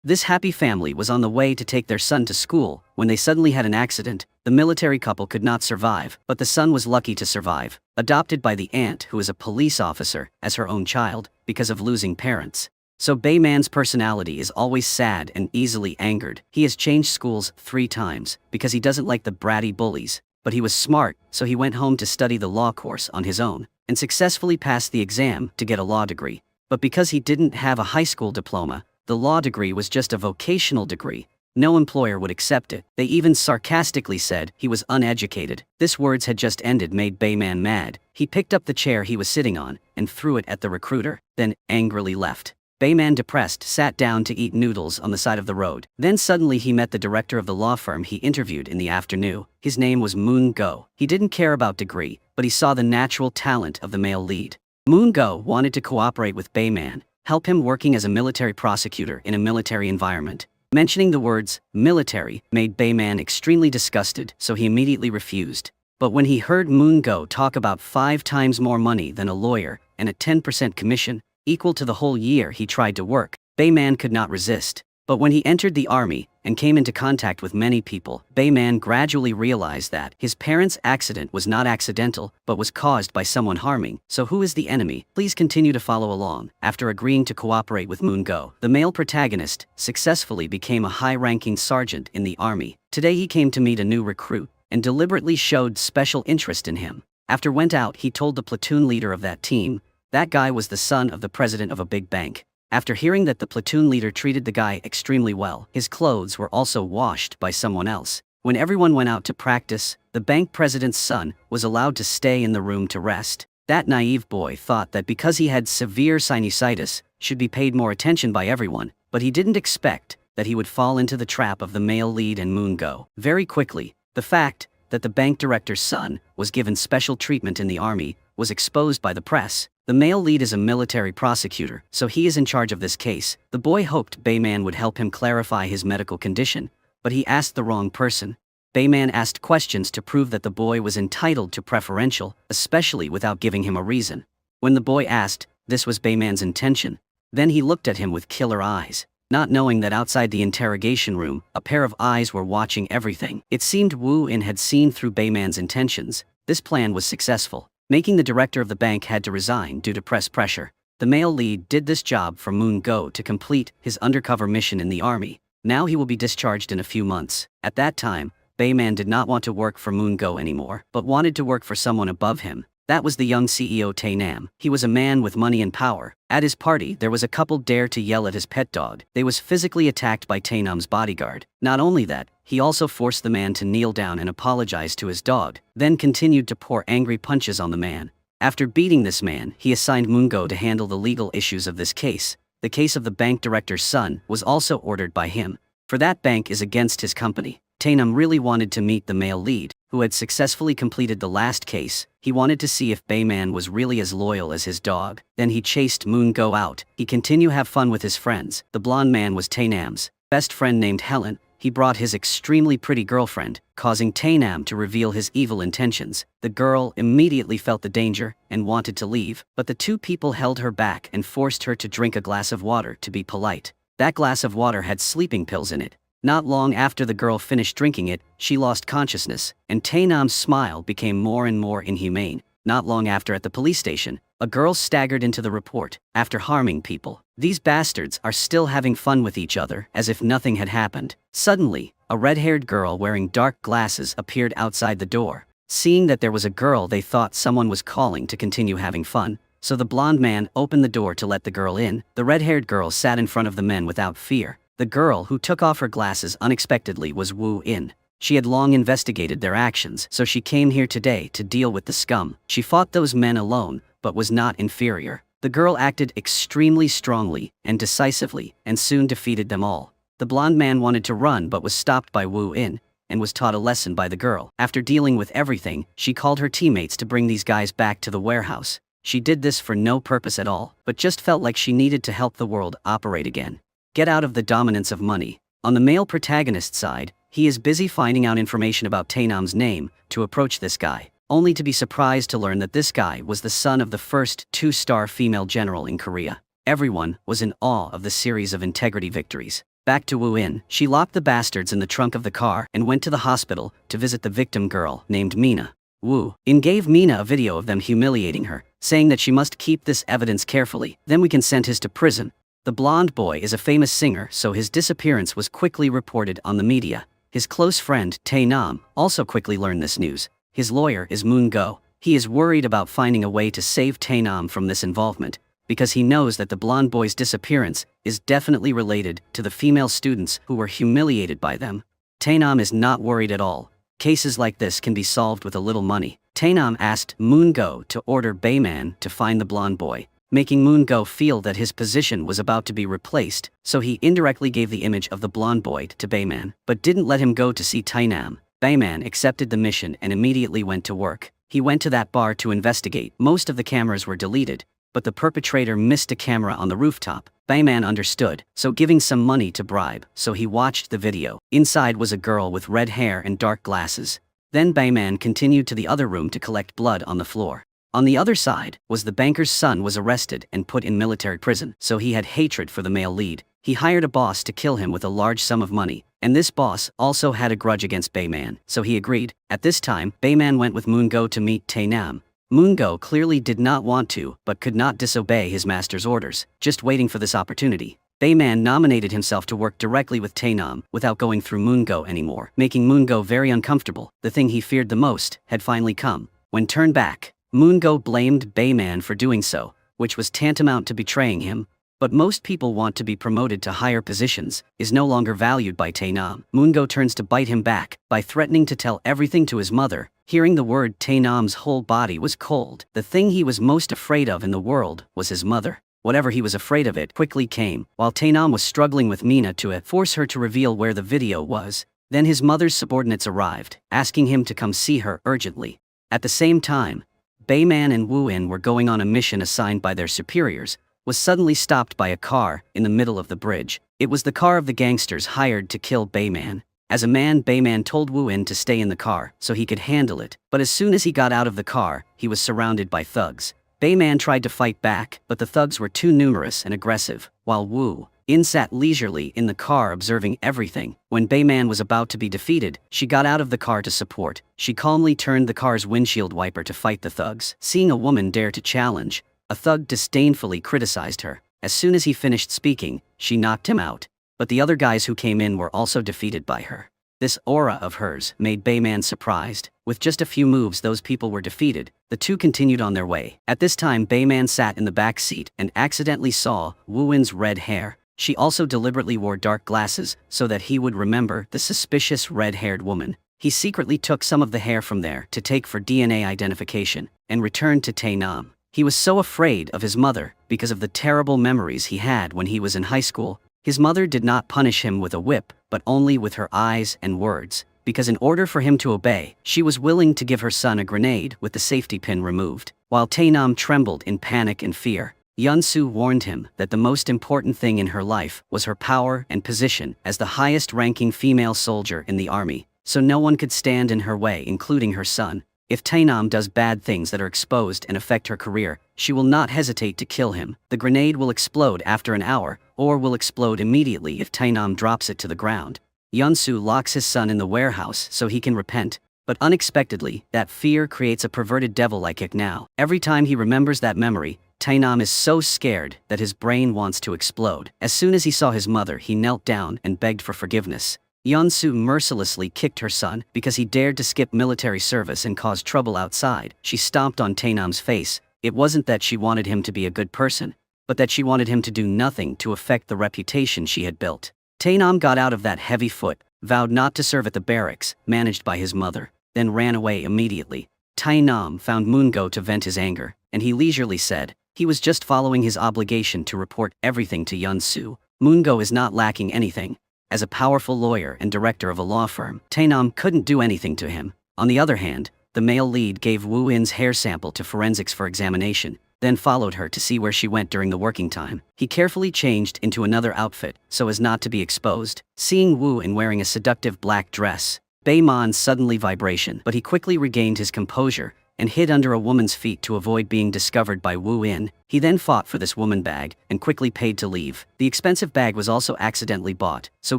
This happy family was on the way to take their son to school when they suddenly had an accident. The military couple could not survive, but the son was lucky to survive, adopted by the aunt who is a police officer as her own child because of losing parents. So Bayman's personality is always sad and easily angered. He has changed schools 3 times because he doesn't like the bratty bullies, but he was smart, so he went home to study the law course on his own and successfully passed the exam to get a law degree. But because he didn't have a high school diploma, the law degree was just a vocational degree. No employer would accept it. They even sarcastically said he was uneducated. This words had just ended made Bayman mad. He picked up the chair he was sitting on and threw it at the recruiter, then angrily left. Bayman, depressed, sat down to eat noodles on the side of the road. Then suddenly he met the director of the law firm he interviewed in the afternoon. His name was Moon Go. He didn't care about degree, but he saw the natural talent of the male lead. Moon Go wanted to cooperate with Bayman, help him working as a military prosecutor in a military environment. Mentioning the words military made Bayman extremely disgusted, so he immediately refused. But when he heard Moon Go talk about 5 times more money than a lawyer and a 10% commission, equal to the whole year he tried to work, Bayman could not resist. But when he entered the army and came into contact with many people, Bayman gradually realized that his parents' accident was not accidental, but was caused by someone harming. So who is the enemy? Please continue to follow along. After agreeing to cooperate with Moon Go, the male protagonist successfully became a high-ranking sergeant in the army. Today he came to meet a new recruit and deliberately showed special interest in him. After went out, he told the platoon leader of that team, that guy was the son of the president of a big bank. After hearing that the platoon leader treated the guy extremely well, his clothes were also washed by someone else. When everyone went out to practice, the bank president's son was allowed to stay in the room to rest. That naive boy thought that because he had severe sinusitis, should be paid more attention by everyone, but he didn't expect that he would fall into the trap of the male lead and Moon Go. Very quickly, the fact that the bank director's son was given special treatment in the army was exposed by the press. The male lead is a military prosecutor, so he is in charge of this case. The boy hoped Bayman would help him clarify his medical condition, but he asked the wrong person. Bayman asked questions to prove that the boy was entitled to preferential, especially without giving him a reason. When the boy asked, this was Bayman's intention. Then he looked at him with killer eyes, not knowing that outside the interrogation room, a pair of eyes were watching everything. It seemed Wu In had seen through Bayman's intentions. This plan was successful, making the director of the bank had to resign due to press pressure. The male lead did this job for Moon Go to complete his undercover mission in the army. Now he will be discharged in a few months. At that time, Bayman did not want to work for Moon Go anymore, but wanted to work for someone above him. That was the young CEO Tainam. He was a man with money and power. At his party, there was a couple dare to yell at his pet dog. They was physically attacked by Tainam's bodyguard. Not only that, he also forced the man to kneel down and apologize to his dog, then continued to pour angry punches on the man. After beating this man, he assigned Moon Go to handle the legal issues of this case. The case of the bank director's son was also ordered by him, for that bank is against his company. Tainam really wanted to meet the male lead, who had successfully completed the last case. He wanted to see if Bayman was really as loyal as his dog. Then he chased Moon Go out. He continued to have fun with his friends. The blonde man was Tainam's best friend named Helen. He brought his extremely pretty girlfriend, causing Tainam to reveal his evil intentions. The girl immediately felt the danger and wanted to leave, but the 2 people held her back and forced her to drink a glass of water to be polite. That glass of water had sleeping pills in it. Not long after the girl finished drinking it, she lost consciousness, and Tainam's smile became more and more inhumane. Not long after, at the police station, a girl staggered into the report after harming people. These bastards are still having fun with each other as if nothing had happened. Suddenly, a red-haired girl wearing dark glasses appeared outside the door. Seeing that there was a girl, they thought someone was calling to continue having fun, so the blonde man opened the door to let the girl in. The red-haired girl sat in front of the men without fear. The girl who took off her glasses unexpectedly was Wu In. She had long investigated their actions, so she came here today to deal with the scum. She fought those men alone, but was not inferior. The girl acted extremely strongly and decisively, and soon defeated them all. The blonde man wanted to run but was stopped by Wu In, and was taught a lesson by the girl. After dealing with everything, she called her teammates to bring these guys back to the warehouse. She did this for no purpose at all, but just felt like she needed to help the world operate again. Get out of the dominance of money. On the male protagonist's side, he is busy finding out information about Tainam's name to approach this guy, only to be surprised to learn that this guy was the son of the first 2-star female general in Korea. Everyone was in awe of the series of integrity victories. Back to Wu In, she locked the bastards in the trunk of the car and went to the hospital to visit the victim girl named Mina. Wu In gave Mina a video of them humiliating her, saying that she must keep this evidence carefully, then we can send his to prison. The blonde boy is a famous singer, so his disappearance was quickly reported on the media. His close friend, Tae Nam, also quickly learned this news. His lawyer is Moon Go. He is worried about finding a way to save Tae Nam from this involvement, because he knows that the blonde boy's disappearance is definitely related to the female students who were humiliated by them. Tae Nam is not worried at all. Cases like this can be solved with a little money. Tae Nam asked Moon Go to order Bayman to find the blonde boy, making Moon Go feel that his position was about to be replaced, so he indirectly gave the image of the blonde boy to Bayman, but didn't let him go to see Tae Nam. Bayman accepted the mission and immediately went to work. He went to that bar to investigate. Most of the cameras were deleted, but the perpetrator missed a camera on the rooftop. Bayman understood, so giving some money to bribe, so he watched the video. Inside was a girl with red hair and dark glasses. Then Bayman continued to the other room to collect blood on the floor. On the other side was the banker's son was arrested and put in military prison, so he had hatred for the male lead. He hired a boss to kill him with a large sum of money, and this boss also had a grudge against Bayman, so he agreed. At this time, Bayman went with Moon Go to meet Tae Nam. Moon Go clearly did not want to, but could not disobey his master's orders, just waiting for this opportunity. Bayman nominated himself to work directly with Tae Nam without going through Moon Go anymore, making Moon Go very uncomfortable. The thing he feared the most had finally come. When turned back, Moon Go blamed Bayman for doing so, which was tantamount to betraying him. But most people want to be promoted to higher positions, is no longer valued by Tae Nam. Moon Go turns to bite him back by threatening to tell everything to his mother. Hearing the word, Tae Nam's whole body was cold. The thing he was most afraid of in the world was his mother. Whatever he was afraid of it quickly came. While Tae Nam was struggling with Mina to force her to reveal where the video was, then his mother's subordinates arrived, asking him to come see her urgently. At the same time, Bayman and Wu In were going on a mission assigned by their superiors, was suddenly stopped by a car in the middle of the bridge. It was the car of the gangsters hired to kill Bayman. As a man, Bayman told Wu In to stay in the car so he could handle it, but as soon as he got out of the car, he was surrounded by thugs. Bayman tried to fight back, but the thugs were too numerous and aggressive, while Wu In sat leisurely in the car observing everything. When Bayman was about to be defeated, she got out of the car to support. She calmly turned the car's windshield wiper to fight the thugs. Seeing a woman dare to challenge, a thug disdainfully criticized her. As soon as he finished speaking, she knocked him out. But the other guys who came in were also defeated by her. This aura of hers made Bayman surprised. With just a few moves those people were defeated. The two continued on their way. At this time Bayman sat in the back seat and accidentally saw Wu In's red hair. She also deliberately wore dark glasses so that he would remember the suspicious red-haired woman. He secretly took some of the hair from there to take for DNA identification and returned to Tae Nam. He was so afraid of his mother because of the terrible memories he had when he was in high school. His mother did not punish him with a whip, but only with her eyes and words, because in order for him to obey, she was willing to give her son a grenade with the safety pin removed. While Tae Nam trembled in panic and fear, Yeon-soo warned him that the most important thing in her life was her power and position as the highest-ranking female soldier in the army, so no one could stand in her way, including her son. If Tae Nam does bad things that are exposed and affect her career, she will not hesitate to kill him. The grenade will explode after an hour, or will explode immediately if Tae Nam drops it to the ground. Yeon-soo locks his son in the warehouse so he can repent, but unexpectedly, that fear creates a perverted devil-like ick now. Every time he remembers that memory, Tae Nam is so scared that his brain wants to explode. As soon as he saw his mother, he knelt down and begged for forgiveness. Yeon-soo mercilessly kicked her son because he dared to skip military service and cause trouble outside. She stomped on Tae Nam's face. It wasn't that she wanted him to be a good person, but that she wanted him to do nothing to affect the reputation she had built. Tae Nam got out of that heavy foot, vowed not to serve at the barracks, managed by his mother, then ran away immediately. Tae Nam found Moon-go to vent his anger, and he leisurely said he was just following his obligation to report everything to Yeon-soo. Moon-go is not lacking anything. As a powerful lawyer and director of a law firm, Tae Nam couldn't do anything to him. On the other hand, the male lead gave Wu In's hair sample to forensics for examination, then followed her to see where she went during the working time. He carefully changed into another outfit so as not to be exposed. Seeing Wu In wearing a seductive black dress, Bayman's suddenly vibration, but he quickly regained his composure and hid under a woman's feet to avoid being discovered by Wu In. He then fought for this woman bag and quickly paid to leave. The expensive bag was also accidentally bought, so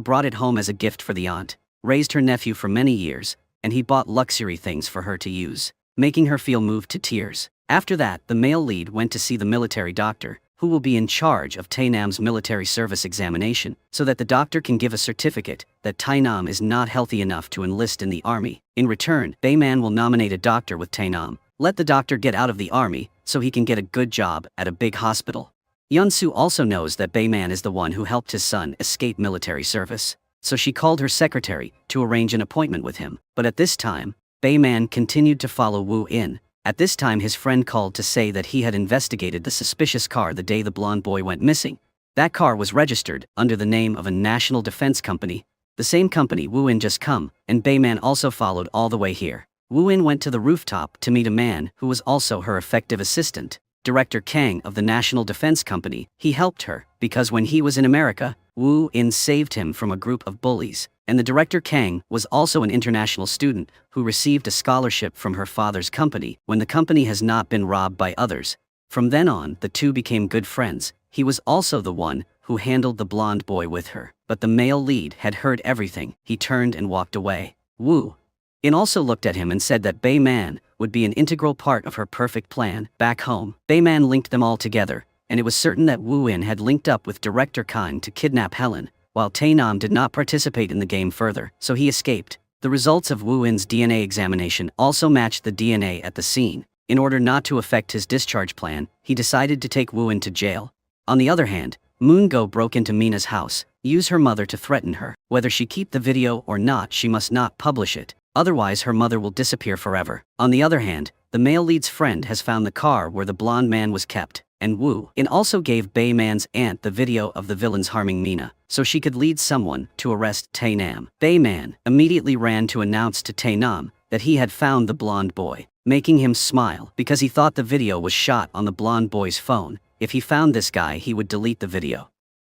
brought it home as a gift for the aunt. Raised her nephew for many years, and he bought luxury things for her to use, making her feel moved to tears. After that, the male lead went to see the military doctor, who will be in charge of Tainam's military service examination, so that the doctor can give a certificate that Tainam is not healthy enough to enlist in the army. In return, Bayman will nominate a doctor with Tainam. Let the doctor get out of the army, so he can get a good job at a big hospital. Yunsu also knows that Bayman is the one who helped his son escape military service, so she called her secretary to arrange an appointment with him. But at this time, Bayman continued to follow Wu In. At this time his friend called to say that he had investigated the suspicious car the day the blonde boy went missing. That car was registered under the name of a national defense company, the same company Wu In just come, and Bayman also followed all the way here. Wu In went to the rooftop to meet a man who was also her effective assistant, Director Kang of the National Defense Company. He helped her, because when he was in America, Wu In saved him from a group of bullies, and the Director Kang was also an international student who received a scholarship from her father's company when the company has not been robbed by others. From then on, the two became good friends. He was also the one who handled the blonde boy with her. But the male lead had heard everything. He turned and walked away. Wu In also looked at him and said that Bayman would be an integral part of her perfect plan. Back home, Bayman linked them all together, and it was certain that Wu In had linked up with Director Kang to kidnap Helen, while Tainam did not participate in the game further, so he escaped. The results of Wu In's DNA examination also matched the DNA at the scene. In order not to affect his discharge plan, he decided to take Wu In to jail. On the other hand, Moon Go broke into Mina's house, used her mother to threaten her. Whether she keep the video or not, she must not publish it, otherwise her mother will disappear forever. On the other hand, the male lead's friend has found the car where the blonde man was kept, and Wu In also gave Bayman's aunt the video of the villains harming Mina, so she could lead someone to arrest Tainam. Bayman immediately ran to announce to Tainam that he had found the blonde boy, making him smile because he thought the video was shot on the blonde boy's phone. If he found this guy, he would delete the video.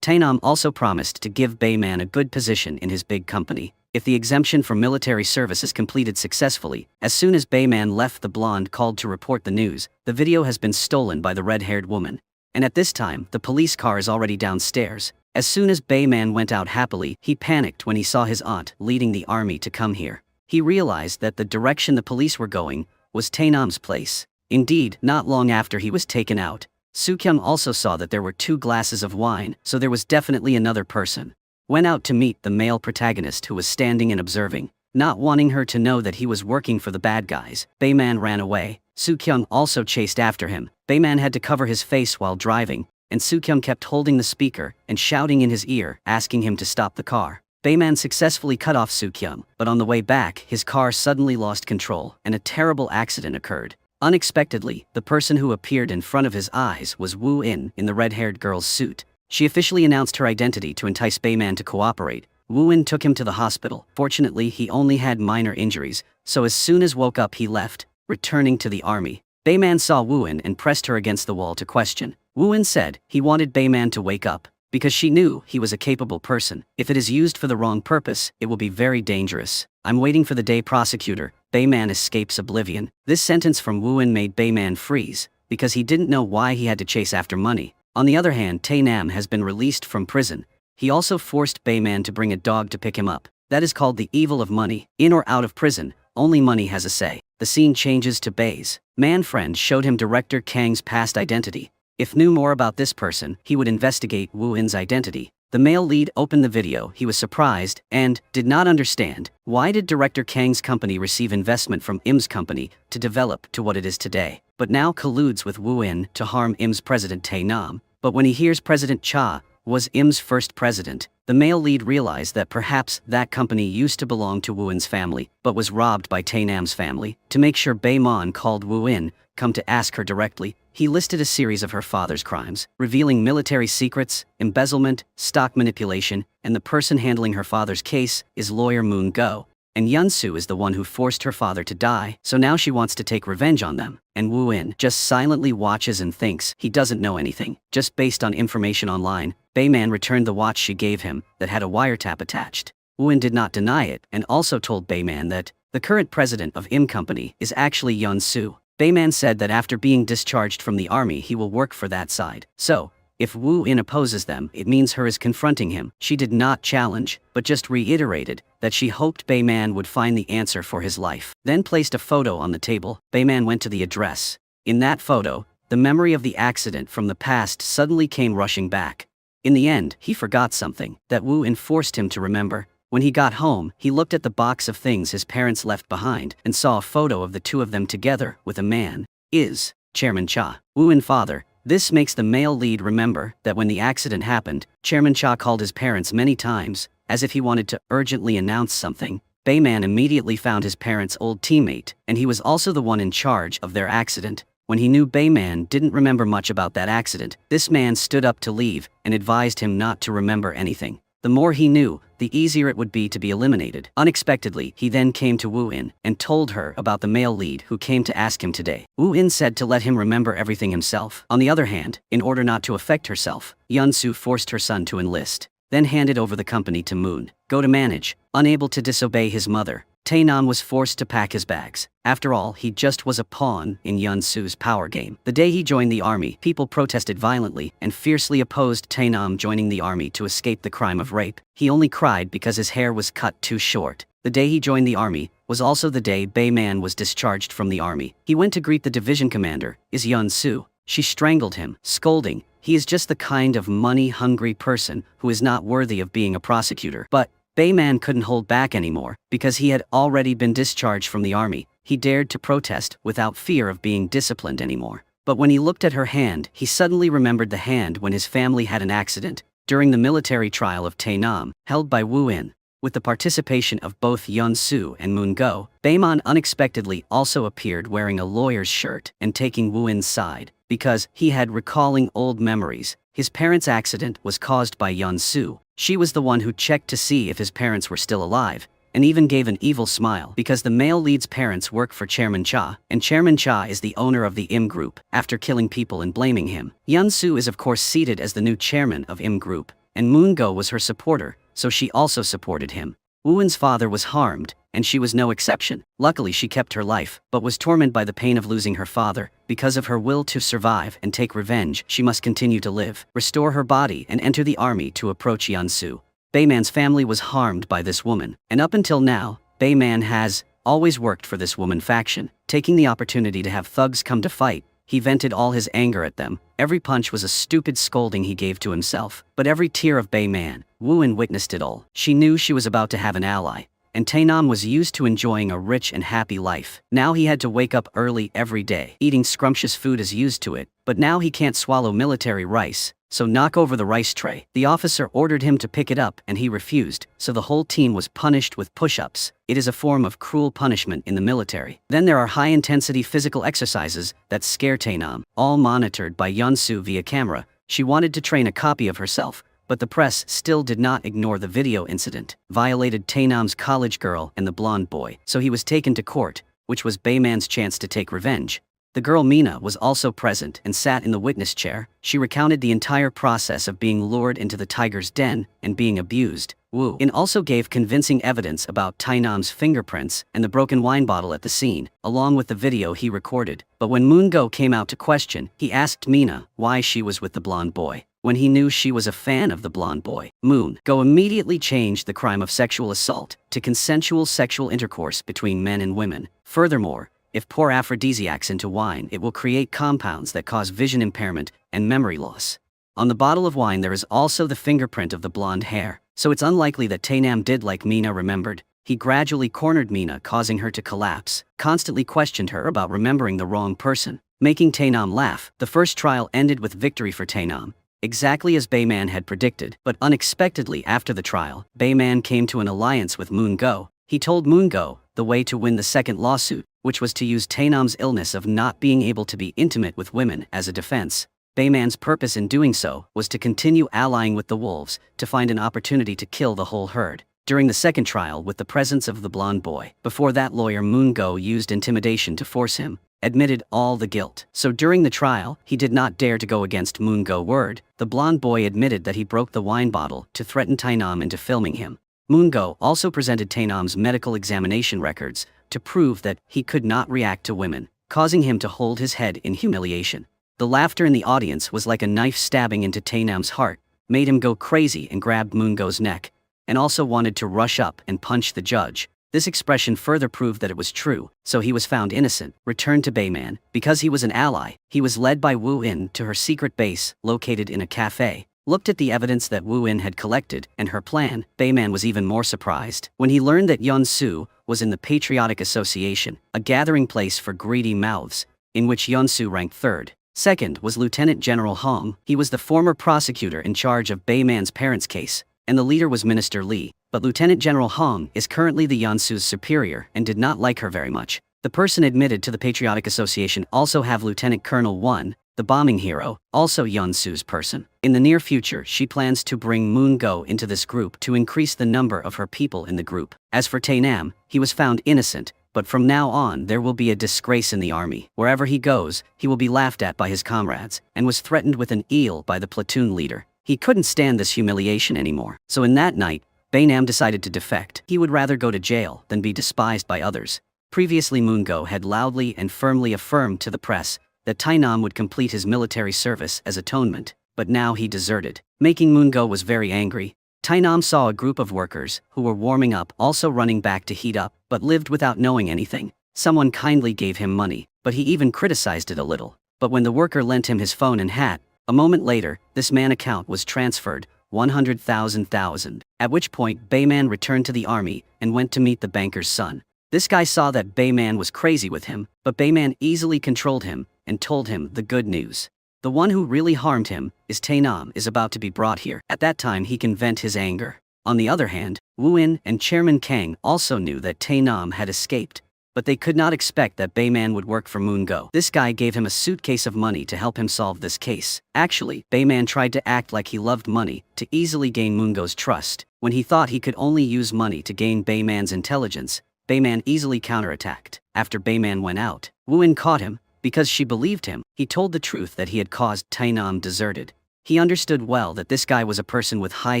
Tainam also promised to give Bayman a good position in his big company if the exemption from military service is completed successfully. As soon as Bayman left, the blonde called to report the news. The video has been stolen by the red-haired woman, and at this time the police car is already downstairs. As soon as Bayman went out happily, he panicked when he saw his aunt leading the army to come here. He realized that the direction the police were going was Tainam's place. Indeed, not long after he was taken out, Soo-kyung also saw that there were 2 glasses of wine, so there was definitely another person. Went out to meet the male protagonist who was standing and observing. Not wanting her to know that he was working for the bad guys, Bayman ran away. Soo-kyung also chased after him. Bayman had to cover his face while driving, and Soo-kyung kept holding the speaker and shouting in his ear, asking him to stop the car. Bayman successfully cut off Soo-kyung, but on the way back, his car suddenly lost control, and a terrible accident occurred. Unexpectedly, the person who appeared in front of his eyes was Wu In the red-haired girl's suit. She officially announced her identity to entice Bayman to cooperate. Wu In took him to the hospital. Fortunately, he only had minor injuries, so as soon as woke up he left, returning to the army. Bayman saw Wu In and pressed her against the wall to question. Wu In said he wanted Bayman to wake up, because she knew he was a capable person. If it is used for the wrong purpose, it will be very dangerous. I'm waiting for the day, prosecutor. Bayman escapes oblivion. This sentence from Wu In made Bayman freeze, because he didn't know why he had to chase after money. On the other hand, Tainam has been released from prison. He also forced Bayman to bring a dog to pick him up. That is called the evil of money. In or out of prison, only money has a say. The scene changes to Bay's man friend showed him Director Kang's past identity. If knew more about this person, he would investigate Wu In's identity. The male lead opened the video. He was surprised and did not understand. Why did Director Kang's company receive investment from Im's company to develop to what it is today, but now colludes with Wu In to harm Im's president Tainam? But when he hears President Cha was Im's first president, the male lead realized that perhaps that company used to belong to Wu In's family, but was robbed by Tainam's family. To make sure, Bayman called Wu In come to ask her directly. He listed a series of her father's crimes, revealing military secrets, embezzlement, stock manipulation, and the person handling her father's case is lawyer Moon Go. And Yunsu is the one who forced her father to die, so now she wants to take revenge on them. And Wu In just silently watches and thinks he doesn't know anything. Just based on information online, Bayman returned the watch she gave him that had a wiretap attached. Wu In did not deny it and also told Bayman that the current president of Im Company is actually Yunsu. Bayman said that after being discharged from the army he will work for that side. So, if Wu In opposes them, it means her is confronting him. She did not challenge, but just reiterated that she hoped Bayman would find the answer for his life. Then placed a photo on the table. Bayman went to the address. In that photo, the memory of the accident from the past suddenly came rushing back. In the end, he forgot something that Wu In forced him to remember. When he got home, he looked at the box of things his parents left behind and saw a photo of the two of them together with a man. Is Chairman Cha. Wu In father. This makes the male lead remember that when the accident happened, Chairman Cha called his parents many times, as if he wanted to urgently announce something. Bayman immediately found his parents' old teammate, and he was also the one in charge of their accident. When he knew Bayman didn't remember much about that accident, this man stood up to leave and advised him not to remember anything. The more he knew, the easier it would be to be eliminated. Unexpectedly, he then came to Wu In and told her about the male lead who came to ask him today. Wu In said to let him remember everything himself. On the other hand, in order not to affect herself, Yun-Su forced her son to enlist, then handed over the company to Moon Go to manage. Unable to disobey his mother, Tae-nam was forced to pack his bags. After all, he just was a pawn in Yun-Su's power game. The day he joined the army, people protested violently and fiercely opposed Tae-nam joining the army to escape the crime of rape. He only cried because his hair was cut too short. The day he joined the army was also the day Bayman was discharged from the army. He went to greet the division commander, is Yun-Su. She strangled him, scolding, he is just the kind of money-hungry person who is not worthy of being a prosecutor. But Bayman couldn't hold back anymore, because he had already been discharged from the army. He dared to protest without fear of being disciplined anymore. But when he looked at her hand, he suddenly remembered the hand when his family had an accident, during the military trial of Tae-nam, held by Wu In. With the participation of both Yun-Su and Moon Go, Bayman unexpectedly also appeared wearing a lawyer's shirt and taking Wu In's side, because he had recalling old memories. His parents' accident was caused by Yun-Su. She was the one who checked to see if his parents were still alive, and even gave an evil smile because the male lead's parents work for Chairman Cha, and Chairman Cha is the owner of the Im Group. After killing people and blaming him, Yun-Su is of course seated as the new chairman of Im Group, and Moon Go was her supporter, so she also supported him. Wu-in's father was harmed, and she was no exception. Luckily she kept her life, but was tormented by the pain of losing her father. Because of her will to survive and take revenge, she must continue to live, restore her body and enter the army to approach Yun-Su. Bayman's family was harmed by this woman, and up until now, Bayman has always worked for this woman faction. Taking the opportunity to have thugs come to fight, he vented all his anger at them. Every punch was a stupid scolding he gave to himself, but every tear of Bayman, Wu-in witnessed it all. She knew she was about to have an ally, and Tae-nam was used to enjoying a rich and happy life. Now he had to wake up early every day. Eating scrumptious food is used to it, but now he can't swallow military rice, so knock over the rice tray. The officer ordered him to pick it up and he refused, so the whole team was punished with push-ups. It is a form of cruel punishment in the military. Then there are high-intensity physical exercises that scare Tae-nam, all monitored by Yun-Su via camera. She wanted to train a copy of herself, but the press still did not ignore the video incident. Violated Tae-nam's college girl and the blonde boy, so he was taken to court, which was Bayman's chance to take revenge. The girl Mina was also present and sat in the witness chair. She recounted the entire process of being lured into the tiger's den and being abused. Wu-in also gave convincing evidence about Tae-nam's fingerprints and the broken wine bottle at the scene, along with the video he recorded. But when Moon Go came out to question, he asked Mina why she was with the blonde boy, when he knew she was a fan of the blonde boy. Moon Go immediately changed the crime of sexual assault to consensual sexual intercourse between men and women. Furthermore, if pour aphrodisiacs into wine, it will create compounds that cause vision impairment and memory loss. On the bottle of wine there is also the fingerprint of the blonde hair, so it's unlikely that Tae-nam did like Mina remembered. He gradually cornered Mina, causing her to collapse, constantly questioned her about remembering the wrong person, making Tae-nam laugh. The first trial ended with victory for Tae-nam, exactly as Bayman had predicted. But unexpectedly after the trial, Bayman came to an alliance with Moon Go. He told Moon Go the way to win the second lawsuit, which was to use Tae-nam's illness of not being able to be intimate with women as a defense. Bayman's purpose in doing so was to continue allying with the wolves to find an opportunity to kill the whole herd. During the second trial with the presence of the blonde boy, before that lawyer Moon Go used intimidation to force him, admitted all the guilt. So during the trial, he did not dare to go against Moon Go word. The blonde boy admitted that he broke the wine bottle to threaten Tae-nam into filming him. Moon Go also presented Tae-nam's medical examination records to prove that he could not react to women. causing him to hold his head in humiliation. The laughter in the audience was like a knife stabbing into Taenam's heart, made him go crazy and grabbed Moongo's neck, and also wanted to rush up and punch the judge. This expression further proved that it was true, so he was found innocent, returned to Bayman. Because he was an ally, he was led by Wu In to her secret base, located in a cafe. Looked at the evidence that Wu In had collected, and her plan. Bayman was even more surprised when he learned that Yunsu was in the Patriotic Association, a gathering place for greedy mouths, in which Yunsu ranked third. Second was Lieutenant General Hong. He was the former prosecutor in charge of Bayman's parents' case, and the leader was Minister Li. But Lieutenant General Hong is currently the Yunsu's superior and did not like her very much. The person admitted to the Patriotic Association also have Lieutenant Colonel 1, the bombing hero, also Yunsu's person. In the near future, she plans to bring Moongo into this group to increase the number of her people in the group. As for Taenam, he was found innocent, but from now on there will be a disgrace in the army. Wherever he goes, he will be laughed at by his comrades, and was threatened with an eel by the platoon leader. He couldn't stand this humiliation anymore. So in that night, Baynam decided to defect. He would rather go to jail than be despised by others. Previously Moongo had loudly and firmly affirmed to the press that Taenam would complete his military service as atonement, but now he deserted. Making Moongo was very angry. Taenam saw a group of workers who were warming up also running back to heat up, but lived without knowing anything. Someone kindly gave him money, but he even criticized it a little. But when the worker lent him his phone and hat, a moment later, this man's account was transferred 100,000. At which point Bayman returned to the army and went to meet the banker's son. This guy saw that Bayman was crazy with him, but Bayman easily controlled him and told him the good news. The one who really harmed him is Taenam is about to be brought here. At that time he can vent his anger. On the other hand, Wu In and Chairman Kang also knew that Taenam had escaped, but they could not expect that Bayman would work for Moongo. This guy gave him a suitcase of money to help him solve this case. Actually, Bayman tried to act like he loved money to easily gain Moongo's trust. When he thought he could only use money to gain Bayman's intelligence, Bayman easily counterattacked. After Bayman went out, Wu In caught him. Because she believed him, he told the truth that he had caused Taenam deserted. He understood well that this guy was a person with high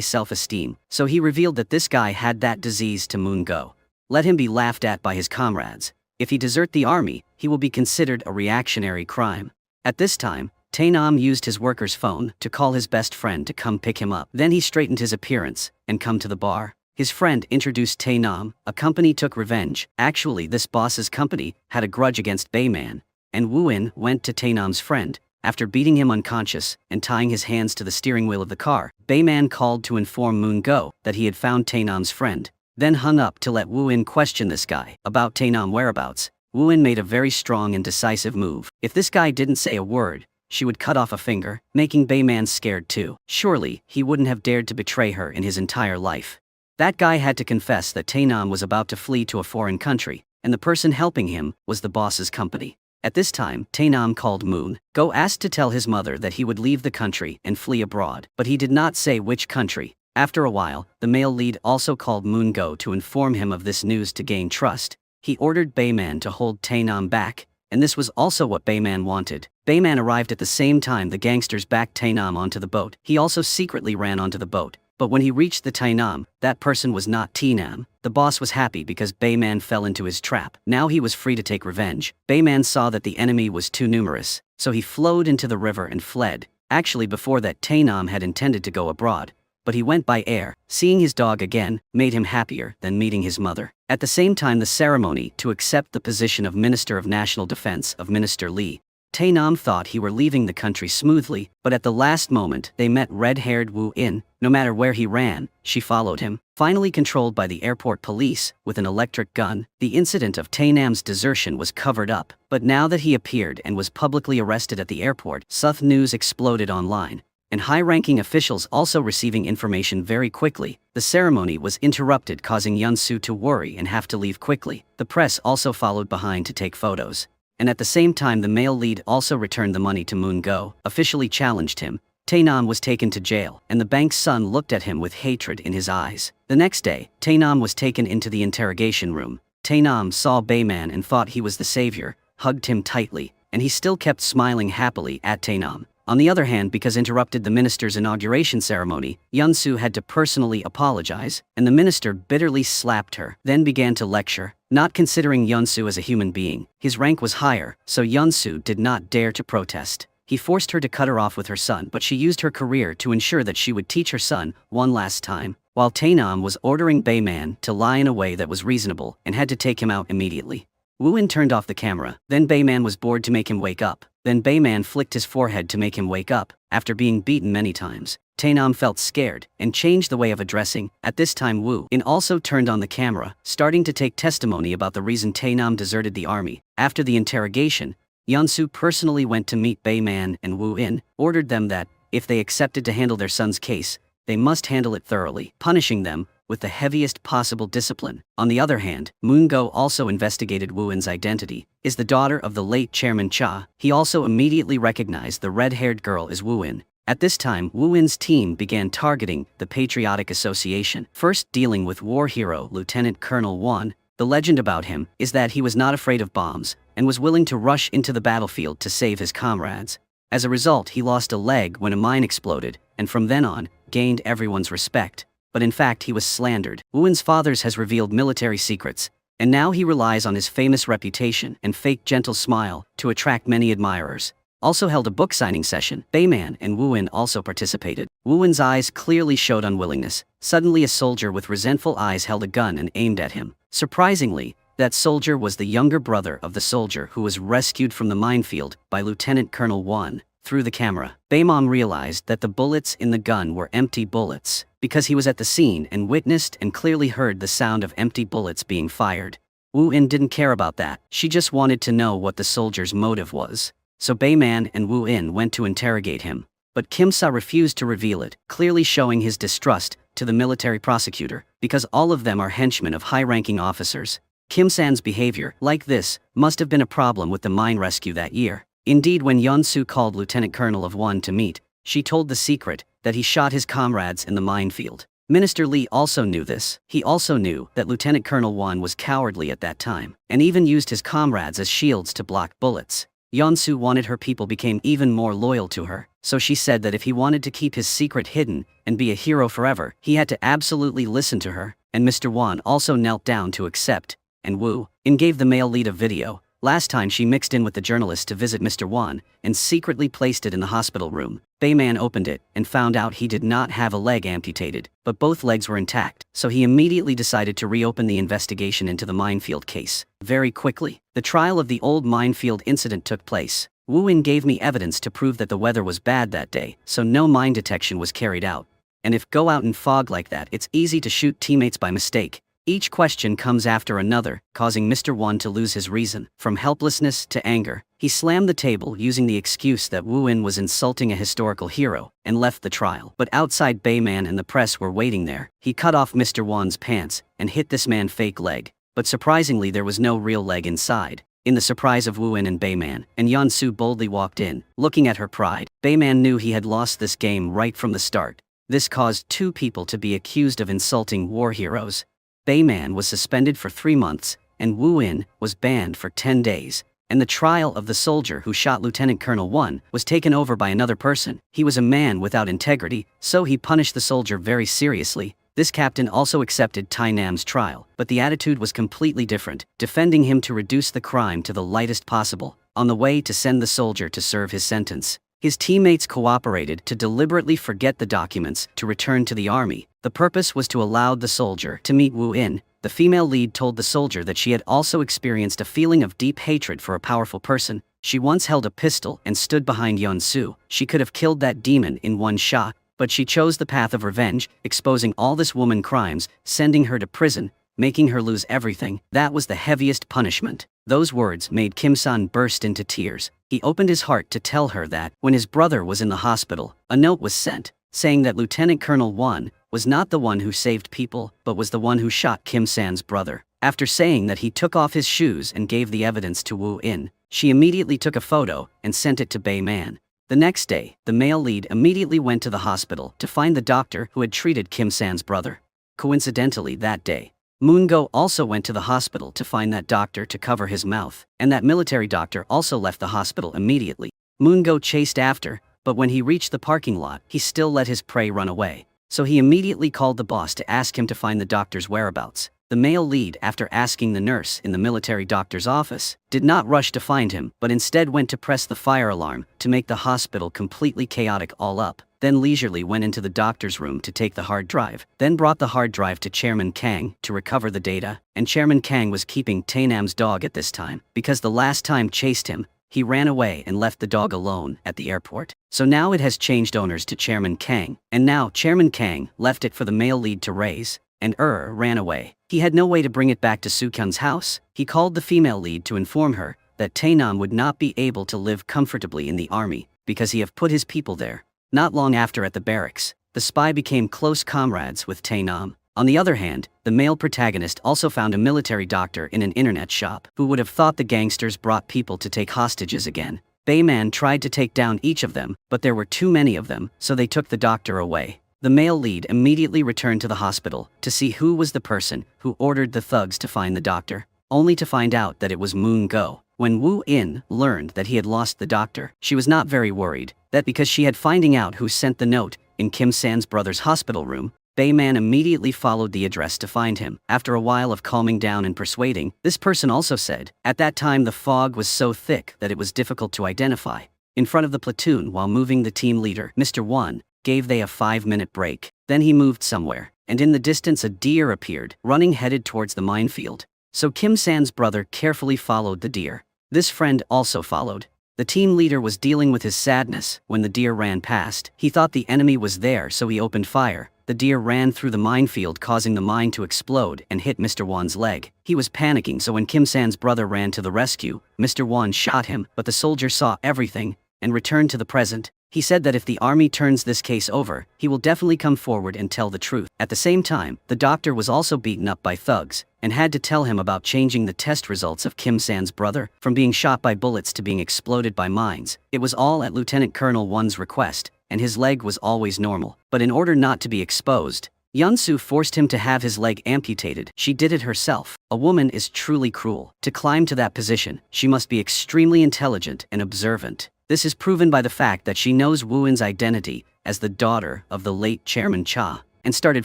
self-esteem, so he revealed that this guy had that disease to Moongo. Let him be laughed at by his comrades. If he desert the army, he will be considered a reactionary crime. At this time, Taenam used his worker's phone to call his best friend to come pick him up. Then he straightened his appearance and come to the bar. His friend introduced Taenam. A company took revenge. Actually, this boss's company had a grudge against Bayman, and Wu In went to Taenam's friend. After beating him unconscious and tying his hands to the steering wheel of the car, Bayman called to inform Moongo that he had found Taenam's friend, then hung up to let Wu In question this guy about Taenam's whereabouts. Wu In made a very strong and decisive move. If this guy didn't say a word, she would cut off a finger, making Bayman scared too. Surely, he wouldn't have dared to betray her in his entire life. That guy had to confess that Taenam was about to flee to a foreign country, and the person helping him was the boss's company. At this time, Taenam called Moongo asked to tell his mother that he would leave the country and flee abroad, but he did not say which country. After a while, the male lead also called Moongo to inform him of this news to gain trust. He ordered Bayman to hold Taenam back, and this was also what Bayman wanted. Bayman arrived at the same time the gangsters backed Taenam onto the boat. He also secretly ran onto the boat. But when he reached the Taenam, that person was not Taenam. The boss was happy because Bayman fell into his trap. Now he was free to take revenge. Bayman saw that the enemy was too numerous, so he flowed into the river and fled. Actually, before that, Taenam had intended to go abroad, but he went by air. Seeing his dog again made him happier than meeting his mother. At the same time, the ceremony to accept the position of Minister of National Defense of Minister Li, Taenam thought he were leaving the country smoothly, but at the last moment they met red-haired Wu In. No matter where he ran, she followed him. Finally controlled by the airport police with an electric gun, the incident of Taenam's desertion was covered up. But now that he appeared and was publicly arrested at the airport, South news exploded online, and high-ranking officials also receiving information very quickly. The ceremony was interrupted, causing Yunsu to worry and have to leave quickly. The press also followed behind to take photos. And at the same time the male lead also returned the money to Moongo, officially challenged him. Taenam was taken to jail, and the bank's son looked at him with hatred in his eyes. The next day, Taenam was taken into the interrogation room. Taenam saw Bayman and thought he was the savior, hugged him tightly, and he still kept smiling happily at Taenam. On the other hand, because interrupted the minister's inauguration ceremony, Yun-soo had to personally apologize, and the minister bitterly slapped her, then began to lecture, not considering Yun-soo as a human being. His rank was higher, so Yun-soo did not dare to protest. He forced her to cut her off with her son, but she used her career to ensure that she would teach her son one last time, while Tae-nam was ordering Bae-man to lie in a way that was reasonable and had to take him out immediately. Woo-in turned off the camera, then Bae-man was bored to make him wake up. Then Bae-man flicked his forehead to make him wake up. After being beaten many times, Tae-nam felt scared and changed the way of addressing. At this time Woo-in also turned on the camera, starting to take testimony about the reason Tae-nam deserted the army. After the interrogation, Yun-soo personally went to meet Bae-man and Woo-in, ordered them that, if they accepted to handle their son's case, they must handle it thoroughly, punishing them with the heaviest possible discipline. On the other hand, Moon-go also investigated Woo-in's identity, is the daughter of the late Chairman Cha. He also immediately recognized the red-haired girl as Woo-in. At this time, Woo-in's team began targeting the Patriotic Association, first dealing with war hero Lieutenant Colonel Won. The legend about him is that he was not afraid of bombs and was willing to rush into the battlefield to save his comrades. As a result, he lost a leg when a mine exploded, and from then on, gained everyone's respect. But in fact he was slandered. Woo-in's father has revealed military secrets, and now he relies on his famous reputation and fake gentle smile to attract many admirers. Also held a book signing session. Bae-man and Woo-in also participated. Woo-in's eyes clearly showed unwillingness. Suddenly a soldier with resentful eyes held a gun and aimed at him. Surprisingly, that soldier was the younger brother of the soldier who was rescued from the minefield by Lieutenant Colonel Won. Through the camera, Bae-man realized that the bullets in the gun were empty bullets, because he was at the scene and witnessed and clearly heard the sound of empty bullets being fired. Woo-in didn't care about that, she just wanted to know what the soldier's motive was. So Bae-man and Woo-in went to interrogate him, but Kim-sa refused to reveal it, clearly showing his distrust to the military prosecutor, because all of them are henchmen of high-ranking officers. Kim-san's behavior, like this, must have been a problem with the mine rescue that year. Indeed, when Yun-soo called Lieutenant Colonel of Won to meet, she told the secret that he shot his comrades in the minefield. Minister Lee also knew this. He also knew that Lieutenant Colonel Won was cowardly at that time, and even used his comrades as shields to block bullets. Yun-soo wanted her people became even more loyal to her, so she said that if he wanted to keep his secret hidden and be a hero forever, he had to absolutely listen to her, and Mr. Won also knelt down to accept, and Woo-in gave the male lead a video. Last time she mixed in with the journalist to visit Mr. Won and secretly placed it in the hospital room. Bae-man opened it and found out he did not have a leg amputated, but both legs were intact, so he immediately decided to reopen the investigation into the minefield case. Very quickly, the trial of the old minefield incident took place. Woo-in gave me evidence to prove that the weather was bad that day, so no mine detection was carried out. And if go out in fog like that, it's easy to shoot teammates by mistake. Each question comes after another, causing Mr. Won to lose his reason. From helplessness to anger, he slammed the table using the excuse that Woo-in was insulting a historical hero, and left the trial. But outside, Bae-man and the press were waiting there. He cut off Mr. Won's pants and hit this man's fake leg. But surprisingly there was no real leg inside. In the surprise of Woo-in and Bae-man, and Yun-soo boldly walked in, looking at her pride. Bae-man knew he had lost this game right from the start. This caused two people to be accused of insulting war heroes. Bae-man was suspended for 3 months, and Woo-in was banned for 10 days, and the trial of the soldier who shot Lieutenant Colonel Won was taken over by another person. He was a man without integrity, so he punished the soldier very seriously. This captain also accepted Tae-nam's trial, but the attitude was completely different, defending him to reduce the crime to the lightest possible, on the way to send the soldier to serve his sentence. His teammates cooperated to deliberately forget the documents to return to the army. The purpose was to allow the soldier to meet Woo-in. The female lead told the soldier that she had also experienced a feeling of deep hatred for a powerful person. She once held a pistol and stood behind Yun-soo. She could have killed that demon in one shot, but she chose the path of revenge, exposing all this woman's crimes, sending her to prison, making her lose everything. That was the heaviest punishment. Those words made Kim-san burst into tears. He opened his heart to tell her that, when his brother was in the hospital, a note was sent, saying that Lieutenant Colonel Won was not the one who saved people, but was the one who shot Kim-san's brother. After saying that he took off his shoes and gave the evidence to Woo-in, she immediately took a photo and sent it to Bae-man. The next day, the male lead immediately went to the hospital to find the doctor who had treated Kim-san's brother. Coincidentally that day, Moon-go also went to the hospital to find that doctor to cover his mouth, and that military doctor also left the hospital immediately. Moon-go chased after, but when he reached the parking lot, he still let his prey run away. So he immediately called the boss to ask him to find the doctor's whereabouts. The male lead, after asking the nurse in the military doctor's office, did not rush to find him, but instead went to press the fire alarm to make the hospital completely chaotic all up. Then leisurely went into the doctor's room to take the hard drive, then brought the hard drive to Chairman Kang to recover the data, and Chairman Kang was keeping Tae-nam's dog at this time, because the last time chased him, he ran away and left the dog alone at the airport. So now it has changed owners to Chairman Kang, and now Chairman Kang left it for the male lead to raise, and ran away. He had no way to bring it back to Soo-kyung's house. He called the female lead to inform her that Tae-nam would not be able to live comfortably in the army because he have put his people there. Not long after at the barracks, the spy became close comrades with Tae-nam. On the other hand, the male protagonist also found a military doctor in an internet shop. Who would have thought the gangsters brought people to take hostages again? Bayman tried to take down each of them, but there were too many of them, so they took the doctor away. The male lead immediately returned to the hospital to see who was the person who ordered the thugs to find the doctor, only to find out that it was Moon Go. When Woo In learned that he had lost the doctor, she was not very worried, that because she had finding out who sent the note in Kim San's brother's hospital room, Bayman immediately followed the address to find him. After a while of calming down and persuading, this person also said, at that time the fog was so thick that it was difficult to identify. In front of the platoon while moving, the team leader, Mr. Won, gave they a 5-minute break. Then he moved somewhere, and in the distance a deer appeared, running headed towards the minefield. So Kim San's brother carefully followed the deer. This friend also followed. The team leader was dealing with his sadness when the deer ran past. He thought the enemy was there, so he opened fire. The deer ran through the minefield, causing the mine to explode and hit Mr. Won's leg. He was panicking, so when Kim San's brother ran to the rescue, Mr. Won shot him, but the soldier saw everything and returned to the present. He said that if the army turns this case over, he will definitely come forward and tell the truth. At the same time, the doctor was also beaten up by thugs, and had to tell him about changing the test results of Kim San's brother, from being shot by bullets to being exploded by mines. It was all at Lieutenant Colonel Won's request, and his leg was always normal. But in order not to be exposed, Yeon-soo forced him to have his leg amputated. She did it herself. A woman is truly cruel. To climb to that position, she must be extremely intelligent and observant. This is proven by the fact that she knows Woo-in's identity as the daughter of the late Chairman Cha, and started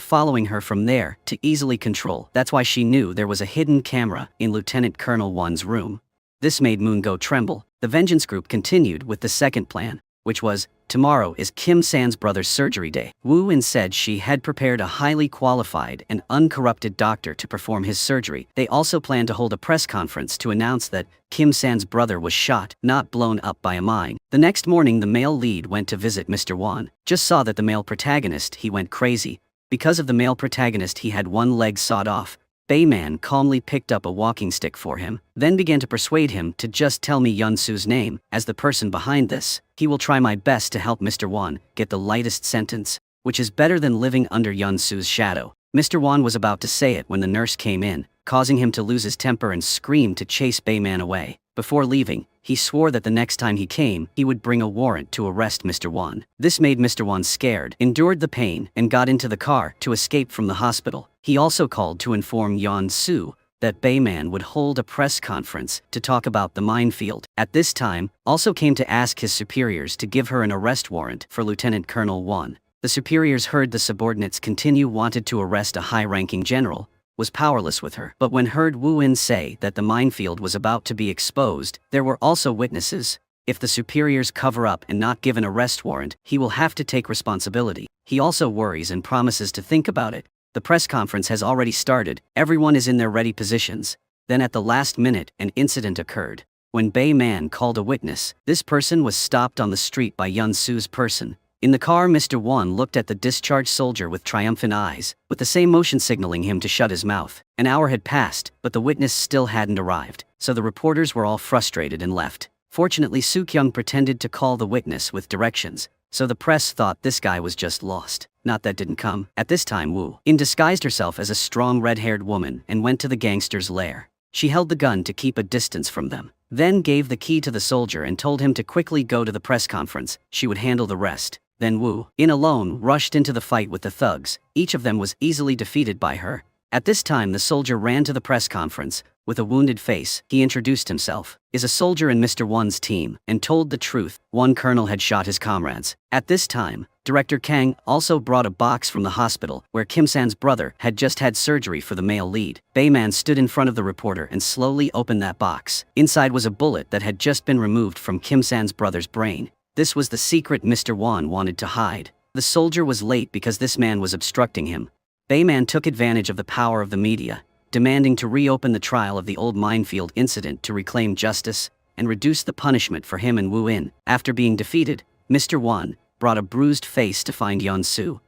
following her from there to easily control. That's why she knew there was a hidden camera in Lieutenant Colonel Won's room. This made Moon Go tremble. The Vengeance Group continued with the second plan, which was, tomorrow is Kim San's brother's surgery day. Woo-in said she had prepared a highly qualified and uncorrupted doctor to perform his surgery. They also planned to hold a press conference to announce that Kim San's brother was shot, not blown up by a mine. The next morning, the male lead went to visit Mr. Won. Just saw that the male protagonist, he went crazy. Because of the male protagonist, he had one leg sawed off. Bayman calmly picked up a walking stick for him, then began to persuade him to just tell me Yeon-soo's name as the person behind this. He will try my best to help Mr. Won get the lightest sentence, which is better than living under Yeon-soo's shadow. Mr. Won was about to say it when the nurse came in, causing him to lose his temper and scream to chase Bayman away. Before leaving, he swore that the next time he came, he would bring a warrant to arrest Mr. Won. This made Mr. Won scared, endured the pain, and got into the car to escape from the hospital. He also called to inform Yeon-soo that Bayman would hold a press conference to talk about the minefield. At this time, also came to ask his superiors to give her an arrest warrant for Lieutenant Colonel Won. The superiors heard the subordinates wanted to arrest a high-ranking general, was powerless with her. But when heard Woo-in say that the minefield was about to be exposed, there were also witnesses. If the superiors cover up and not give an arrest warrant, he will have to take responsibility. He also worries and promises to think about it. The press conference has already started, everyone is in their ready positions. Then at the last minute, an incident occurred. When Bayman called a witness, this person was stopped on the street by Yeon-soo's person. In the car, Mr. Won looked at the discharged soldier with triumphant eyes, with the same motion signaling him to shut his mouth. An hour had passed, but the witness still hadn't arrived, so the reporters were all frustrated and left. Fortunately, Soo-kyung pretended to call the witness with directions, so the press thought this guy was just lost. Not that didn't come. At this time, Woo-in disguised herself as a strong red-haired woman and went to the gangster's lair. She held the gun to keep a distance from them, then gave the key to the soldier and told him to quickly go to the press conference. She would handle the rest. Then Woo-in alone rushed into the fight with the thugs. Each of them was easily defeated by her. At this time, the soldier ran to the press conference, With a wounded face, he introduced himself, is a soldier in Mr. Won's team, and told the truth. One colonel had shot his comrades. At this time, Director Kang also brought a box from the hospital where Kim San's brother had just had surgery for the male lead. Bayman stood in front of the reporter and slowly opened that box. Inside was a bullet that had just been removed from Kim San's brother's brain. This was the secret Mr. Won wanted to hide. The soldier was late because this man was obstructing him. Bayman took advantage of the power of the media, demanding to reopen the trial of the old minefield incident to reclaim justice and reduce the punishment for him and Wu In. After being defeated, Mr. Won brought a bruised face to find Yeon-soo.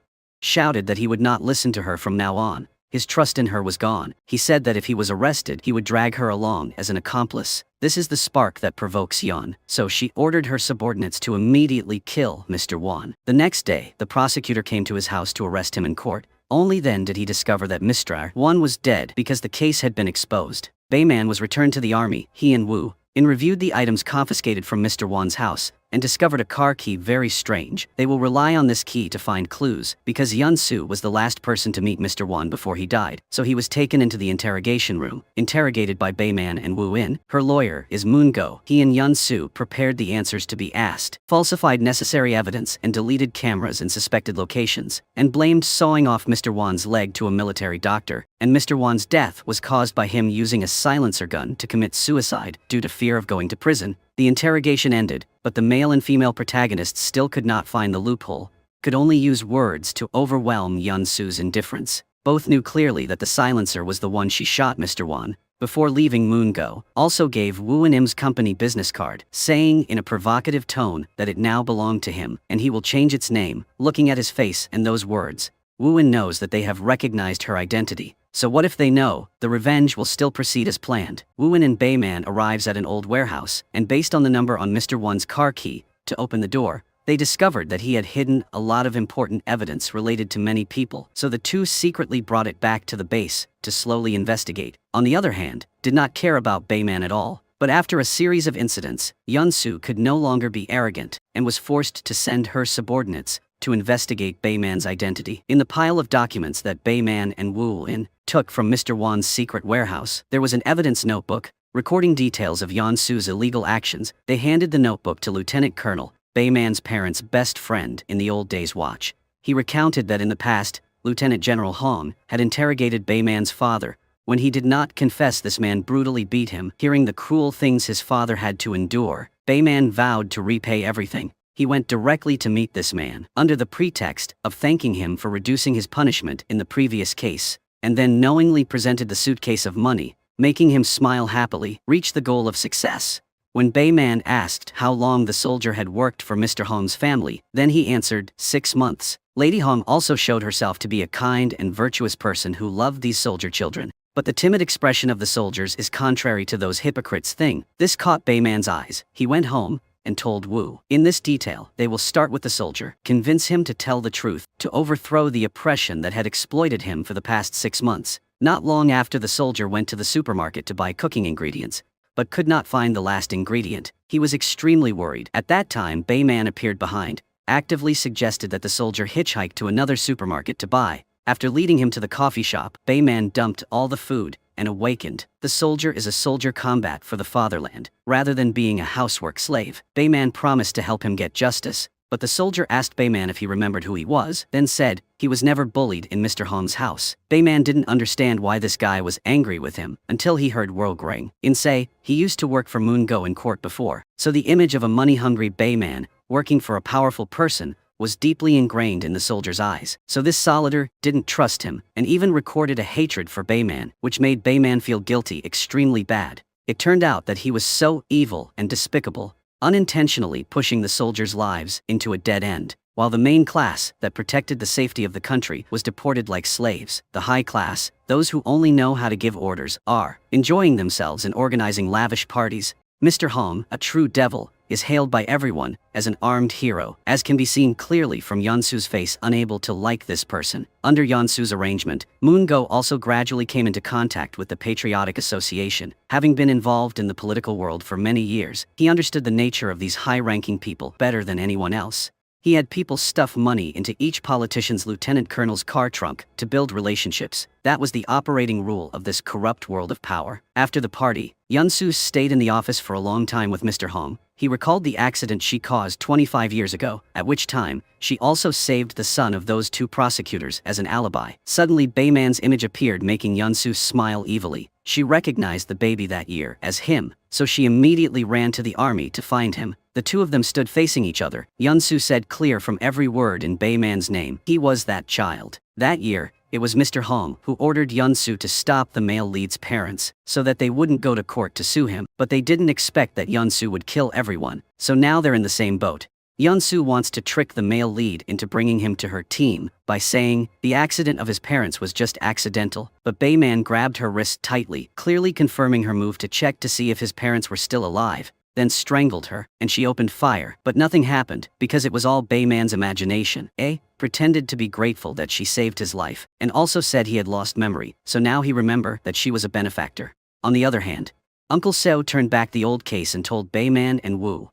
Shouted that he would not listen to her from now on. His trust in her was gone. He said that if he was arrested, he would drag her along as an accomplice. This is the spark that provokes Yeon, so she ordered her subordinates to immediately kill Mr. Won. The next day, the prosecutor came to his house to arrest him in court. Only then did he discover that Mr. Won was dead because the case had been exposed. Bayman was returned to the army. He and Wu In reviewed the items confiscated from Mr. Won's house and discovered a car key very strange. They will rely on this key to find clues, because Yeon-soo was the last person to meet Mr. Won before he died, so he was taken into the interrogation room, interrogated by Bayman and Woo In. Her lawyer is Moon-go. He and Yeon-soo prepared the answers to be asked, falsified necessary evidence and deleted cameras in suspected locations, and blamed sawing off Mr. Won's leg to a military doctor, and Mr. Won's death was caused by him using a silencer gun to commit suicide due to fear of going to prison. The interrogation ended, but the male and female protagonists still could not find the loophole, could only use words to overwhelm Yeon-soo's indifference. Both knew clearly that the silencer was the one she shot Mr. Won. Before leaving, Moon-go also gave Woo In-im's company business card, saying in a provocative tone that it now belonged to him, and he will change its name. Looking at his face and those words, Woo In knows that they have recognized her identity. So what if they know? The revenge will still proceed as planned. Woo In and Bayman arrives at an old warehouse, and based on the number on Mr. Won's car key to open the door, they discovered that he had hidden a lot of important evidence related to many people, so the two secretly brought it back to the base to slowly investigate. On the other hand, did not care about Bayman at all. But after a series of incidents, Yeon-soo could no longer be arrogant, and was forced to send her subordinates to investigate Bayman's identity. In the pile of documents that Bayman and Woo In took from Mr. Won's secret warehouse, there was an evidence notebook, recording details of Yeon-soo's illegal actions. They handed the notebook to Lieutenant Colonel, Bayman's parents' best friend in the old days watch. He recounted that in the past, Lieutenant General Hong had interrogated Bayman's father. When he did not confess, this man brutally beat him. Hearing the cruel things his father had to endure, Bayman vowed to repay everything. He went directly to meet this man, under the pretext of thanking him for reducing his punishment in the previous case, and then knowingly presented the suitcase of money, making him smile happily, reach the goal of success. When Bayman asked how long the soldier had worked for Mr. Hong's family, then he answered, 6 months. Lady Hong also showed herself to be a kind and virtuous person who loved these soldier children. But the timid expression of the soldiers is contrary to those hypocrites' thing. This caught Bayman's eyes. He went home and told Woo In this detail. They will start with the soldier, convince him to tell the truth, to overthrow the oppression that had exploited him for the past 6 months. Not long after, the soldier went to the supermarket to buy cooking ingredients, but could not find the last ingredient. He was extremely worried. At that time, Bayman appeared behind, actively suggested that the soldier hitchhike to another supermarket to buy. After leading him to the coffee shop, Bayman dumped all the food and awakened. The soldier is a soldier combat for the fatherland, rather than being a housework slave. Bayman promised to help him get justice, but the soldier asked Bayman if he remembered who he was, then said he was never bullied in Mr. Hong's house. Bayman didn't understand why this guy was angry with him until he heard Woo In say he used to work for Moon-go in court before, so the image of a money-hungry Bayman working for a powerful person was deeply ingrained in the soldier's eyes. So this soldier didn't trust him, and even recorded a hatred for Bayman, which made Bayman feel guilty extremely bad. It turned out that he was so evil and despicable, unintentionally pushing the soldiers' lives into a dead end, while the main class that protected the safety of the country was deported like slaves. The high class, those who only know how to give orders, are enjoying themselves and organizing lavish parties. Mr. Hong, a true devil, is hailed by everyone as an armed hero, as can be seen clearly from Yeon-soo's face, unable to like this person. Under Yeon-soo's arrangement, Moon-go also gradually came into contact with the Patriotic Association. Having been involved in the political world for many years, he understood the nature of these high-ranking people better than anyone else. He had people stuff money into each politician's lieutenant colonel's car trunk to build relationships. That was the operating rule of this corrupt world of power. After the party, Yun-soo stayed in the office for a long time with Mr. Hong. He recalled the accident she caused 25 years ago, at which time, she also saved the son of those two prosecutors as an alibi. Suddenly Bayman's image appeared, making Yun-soo smile evilly. She recognized the baby that year as him, so she immediately ran to the army to find him. The two of them stood facing each other. Yun-soo said clear from every word in Bayman's name, he was that child. That year, it was Mr. Hong who ordered Yun-soo to stop the male lead's parents, so that they wouldn't go to court to sue him, but they didn't expect that Yun-soo would kill everyone, so now they're in the same boat. Yun-soo wants to trick the male lead into bringing him to her team by saying the accident of his parents was just accidental, but Bayman grabbed her wrist tightly, clearly confirming her move to check to see if his parents were still alive, then strangled her, and she opened fire, but nothing happened, because it was all Bayman's imagination. Pretended to be grateful that she saved his life, and also said he had lost memory, so now he remembered that she was a benefactor. On the other hand, Uncle Seo turned back the old case and told Bayman and Wu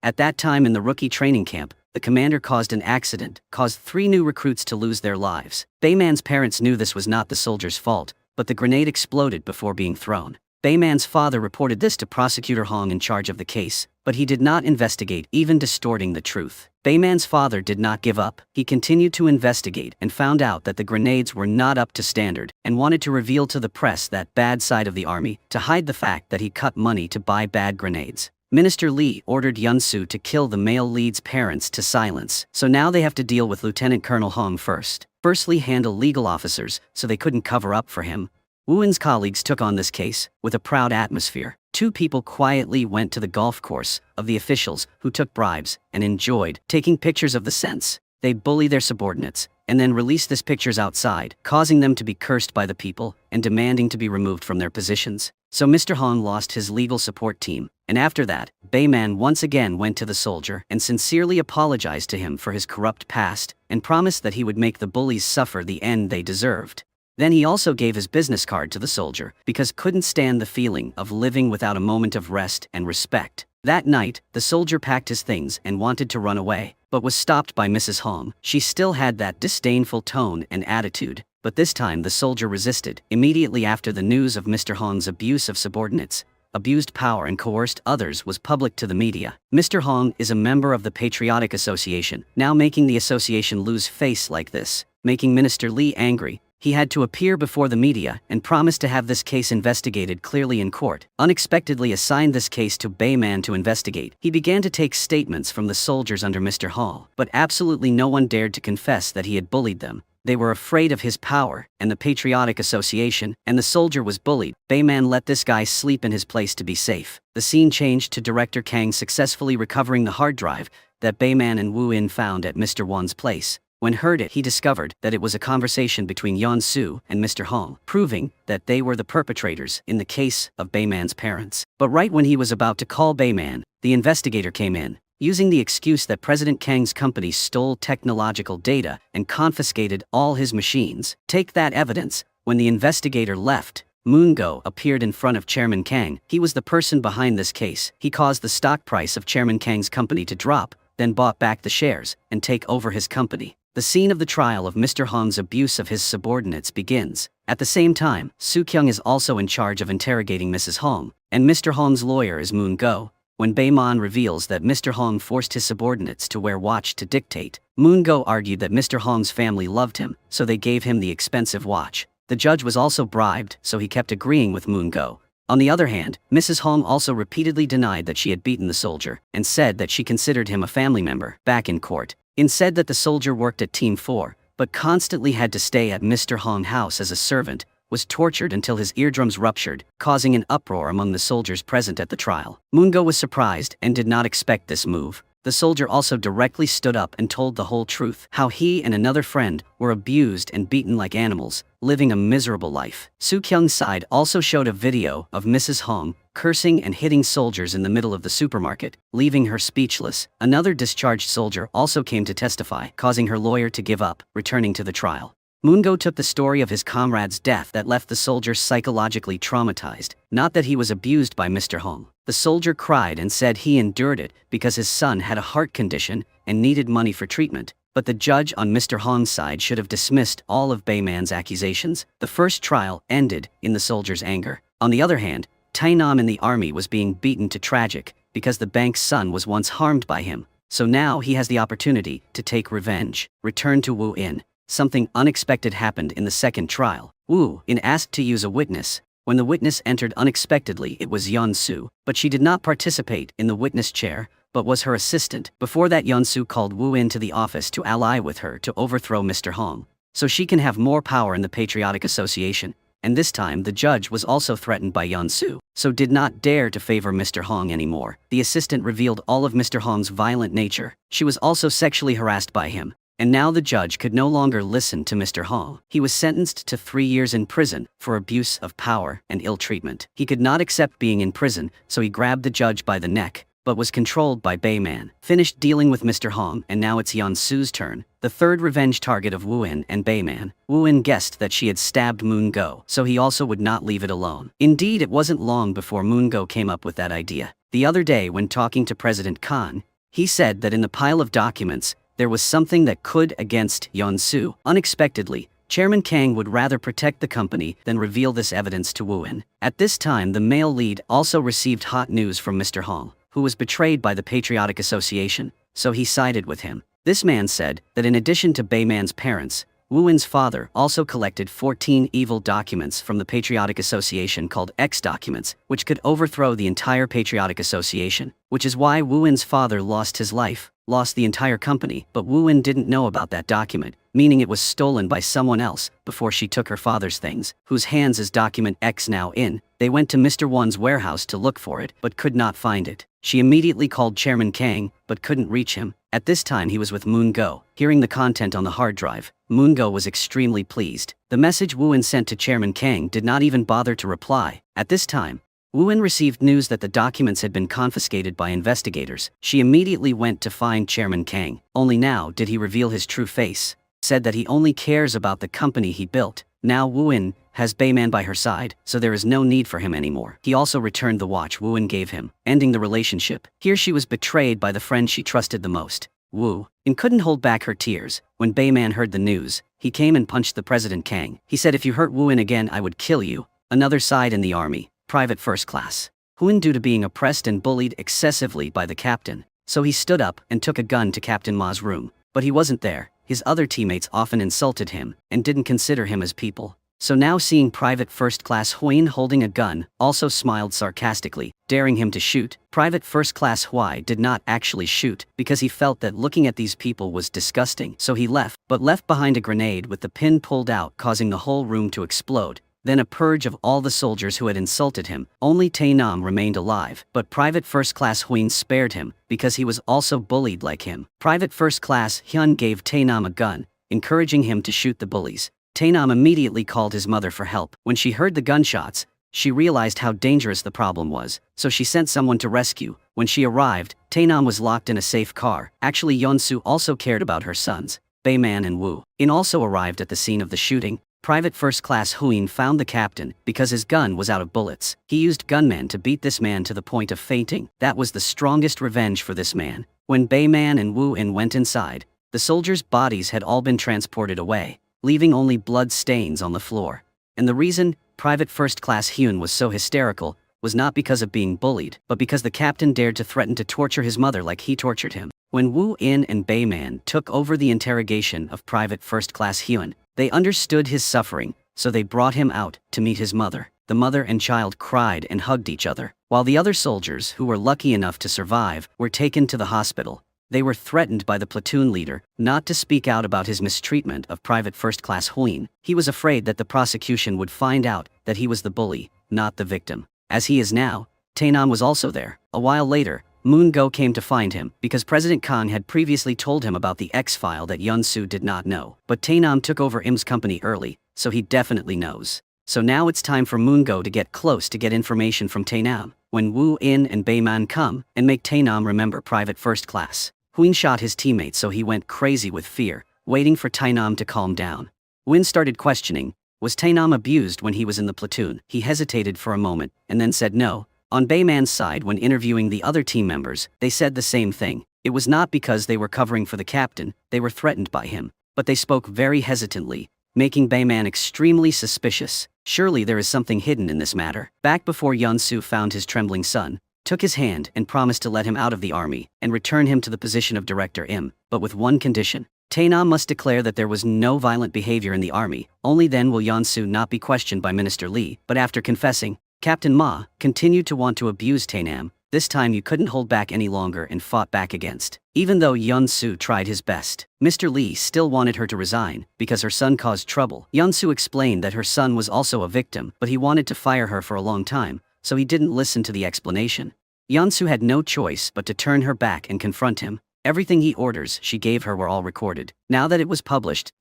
at that time in the rookie training camp, the commander caused an accident, caused 3 new recruits to lose their lives. Bayman's parents knew this was not the soldier's fault, but the grenade exploded before being thrown. Bayman's father reported this to Prosecutor Hong in charge of the case, but he did not investigate, even distorting the truth. Bayman's father did not give up. He continued to investigate and found out that the grenades were not up to standard, and wanted to reveal to the press that bad side of the army, to hide the fact that he cut money to buy bad grenades. Minister Lee ordered Yun-soo to kill the male lead's parents to silence, so now they have to deal with Lieutenant Colonel Hong first. Firstly, handle legal officers, so they couldn't cover up for him. Wu-in's colleagues took on this case, with a proud atmosphere. 2 people quietly went to the golf course of the officials who took bribes and enjoyed taking pictures of the scents. They bully their subordinates, and then release these pictures outside, causing them to be cursed by the people and demanding to be removed from their positions. So Mr. Hong lost his legal support team, and after that, Bayman once again went to the soldier and sincerely apologized to him for his corrupt past, and promised that he would make the bullies suffer the end they deserved. Then he also gave his business card to the soldier, because couldn't stand the feeling of living without a moment of rest and respect. That night, the soldier packed his things and wanted to run away, but was stopped by Mrs. Hong. She still had that disdainful tone and attitude, but this time the soldier resisted. Immediately after the news of Mr. Hong's abuse of subordinates, abused power and coerced others was public to the media. Mr. Hong is a member of the Patriotic Association, now making the association lose face like this, making Minister Lee angry. He had to appear before the media and promised to have this case investigated clearly in court. Unexpectedly assigned this case to Bayman to investigate. He began to take statements from the soldiers under Mr. Hall, but absolutely no one dared to confess that he had bullied them. They were afraid of his power and the Patriotic Association, and the soldier was bullied. Bayman let this guy sleep in his place to be safe. The scene changed to Director Kang successfully recovering the hard drive that Bayman and Wu-in found at Mr. Won's place. When heard it, he discovered that it was a conversation between Yun-soo and Mr. Hong, proving that they were the perpetrators in the case of Bayman's parents. But right when he was about to call Bayman, the investigator came in, using the excuse that President Kang's company stole technological data and confiscated all his machines. Take that evidence. When the investigator left, Moon-go appeared in front of Chairman Kang. He was the person behind this case. He caused the stock price of Chairman Kang's company to drop, then bought back the shares and take over his company. The scene of the trial of Mr. Hong's abuse of his subordinates begins. At the same time, Soo-kyung is also in charge of interrogating Mrs. Hong, and Mr. Hong's lawyer is Moon-go. When Bayman reveals that Mr. Hong forced his subordinates to wear watch to dictate, Moon-go argued that Mr. Hong's family loved him, so they gave him the expensive watch. The judge was also bribed, so he kept agreeing with Moon-go. On the other hand, Mrs. Hong also repeatedly denied that she had beaten the soldier, and said that she considered him a family member. Back in court, said that the soldier worked at Team 4, but constantly had to stay at Mr. Hong's house as a servant, was tortured until his eardrums ruptured, causing an uproar among the soldiers present at the trial. Moon-go was surprised and did not expect this move. The soldier also directly stood up and told the whole truth, how he and another friend were abused and beaten like animals, living a miserable life. Soo-kyung's side also showed a video of Mrs. Hong cursing and hitting soldiers in the middle of the supermarket, leaving her speechless. Another discharged soldier also came to testify, causing her lawyer to give up, returning to the trial. Moon-go took the story of his comrade's death that left the soldier psychologically traumatized, not that he was abused by Mr. Hong. The soldier cried and said he endured it because his son had a heart condition and needed money for treatment. But the judge on Mr. Hong's side should have dismissed all of Bayman's accusations. The first trial ended in the soldier's anger. On the other hand, Tainam in the army was being beaten to tragic because the bank's son was once harmed by him. So now he has the opportunity to take revenge. Return to Wu In. Something unexpected happened in the second trial. Wu In asked to use a witness. When the witness entered unexpectedly, it was Yunsu, but she did not participate in the witness chair, but was her assistant. Before that, Yunsu called Wu In to the office to ally with her to overthrow Mr. Hong, so she can have more power in the Patriotic Association. And this time the judge was also threatened by Yunsu, so did not dare to favor Mr. Hong anymore. The assistant revealed all of Mr. Hong's violent nature. She was also sexually harassed by him. And now the judge could no longer listen to Mr. Hong. He was sentenced to 3 years in prison for abuse of power and ill treatment. He could not accept being in prison, so he grabbed the judge by the neck, but was controlled by Bayman. Finished dealing with Mr. Hong, and now it's Yunsu's turn, the third revenge target of Wu In and Bayman. Wu In guessed that she had stabbed Moon Go, so he also would not leave it alone. Indeed, it wasn't long before Moon Go came up with that idea. The other day when talking to President Khan, he said that in the pile of documents, there was something that could against Yunsu. Unexpectedly, Chairman Kang would rather protect the company than reveal this evidence to Wu In. At this time, the male lead also received hot news from Mr. Hong, who was betrayed by the Patriotic Association, so he sided with him. This man said that in addition to Bayman's parents, Wu In's father also collected 14 evil documents from the Patriotic Association called X documents, which could overthrow the entire Patriotic Association, which is why Wu In's father lost his life, lost the entire company, but Wu In didn't know about that document, meaning it was stolen by someone else before she took her father's things, whose hands is document X now in. They went to Mr. Won's warehouse to look for it, but could not find it. She immediately called Chairman Kang, but couldn't reach him. At this time he was with Moon Go. Hearing the content on the hard drive, Moon Go was extremely pleased. The message Wu In sent to Chairman Kang did not even bother to reply. At this time, Wu In received news that the documents had been confiscated by investigators. She immediately went to find Chairman Kang. Only now did he reveal his true face. Said that he only cares about the company he built. Now Wu In has Bayman by her side, so there is no need for him anymore. He also returned the watch Wu In gave him, ending the relationship. Here she was betrayed by the friend she trusted the most. Wu In couldn't hold back her tears. When Bayman heard the news, he came and punched the President Kang. He said, "If you hurt Wu In again, I would kill you." Another side in the army, Private First Class. Wu In, due to being oppressed and bullied excessively by the captain, so he stood up and took a gun to Captain Ma's room. But he wasn't there. His other teammates often insulted him and didn't consider him as people. So now seeing Private First Class Huin holding a gun, also smiled sarcastically, daring him to shoot. Private First Class Hui did not actually shoot because he felt that looking at these people was disgusting, so he left, but left behind a grenade with the pin pulled out, causing the whole room to explode. Then a purge of all the soldiers who had insulted him. Only Tainam remained alive, but Private First Class Huin spared him because he was also bullied like him. Private First Class Hyun gave Tainam a gun, encouraging him to shoot the bullies. Tainam immediately called his mother for help. When she heard the gunshots, she realized how dangerous the problem was, so she sent someone to rescue. When she arrived, Tainam was locked in a safe car. Actually, Yeonsu also cared about her sons, Bayman and Wu In also arrived at the scene of the shooting. Private First Class Huin found the captain because his gun was out of bullets. He used gunmen to beat this man to the point of fainting. That was the strongest revenge for this man. When Bayman and Wu In went inside, the soldiers' bodies had all been transported away, leaving only blood stains on the floor. And the reason Private First Class Hyun was so hysterical was not because of being bullied, but because the captain dared to threaten to torture his mother like he tortured him. When Wu In and Bayman took over the interrogation of Private First Class Hyun, they understood his suffering, so they brought him out to meet his mother. The mother and child cried and hugged each other, while the other soldiers who were lucky enough to survive were taken to the hospital. They were threatened by the platoon leader not to speak out about his mistreatment of Private First Class Huin. He was afraid that the prosecution would find out that he was the bully, not the victim. As he is now, Tainam was also there. A while later, Moon Go came to find him because President Kang had previously told him about the X-file that Yunsu did not know. But Tainam took over Im's company early, so he definitely knows. So now it's time for Moon Go to get close to get information from Tainam. When Wu In and Bayman come and make Tainam remember Private First Class, Huin shot his teammate, so he went crazy with fear, waiting for Tainam to calm down. Win started questioning, was Tainam abused when he was in the platoon? He hesitated for a moment, and then said no, On Bayman's side, when interviewing the other team members, they said the same thing. It was not because they were covering for the captain, they were threatened by him. But they spoke very hesitantly, making Bayman extremely suspicious. Surely there is something hidden in this matter. Back before Yeon-soo found his trembling son, took his hand and promised to let him out of the army and return him to the position of Director Im, but with one condition. Tae-nam must declare that there was no violent behavior in the army, only then will Yeon-soo not be questioned by Minister Lee. But after confessing, Captain Ma continued to want to abuse Tae-nam. This time you couldn't hold back any longer and fought back against. Even though Yeon-soo tried his best, Mr. Lee still wanted her to resign because her son caused trouble. Yeon-soo explained that her son was also a victim, but he wanted to fire her for a long time, so he didn't listen to the explanation. Yeon-soo had no choice but to turn her back and confront him. Everything he orders she gave her were all recorded. Now that it was published,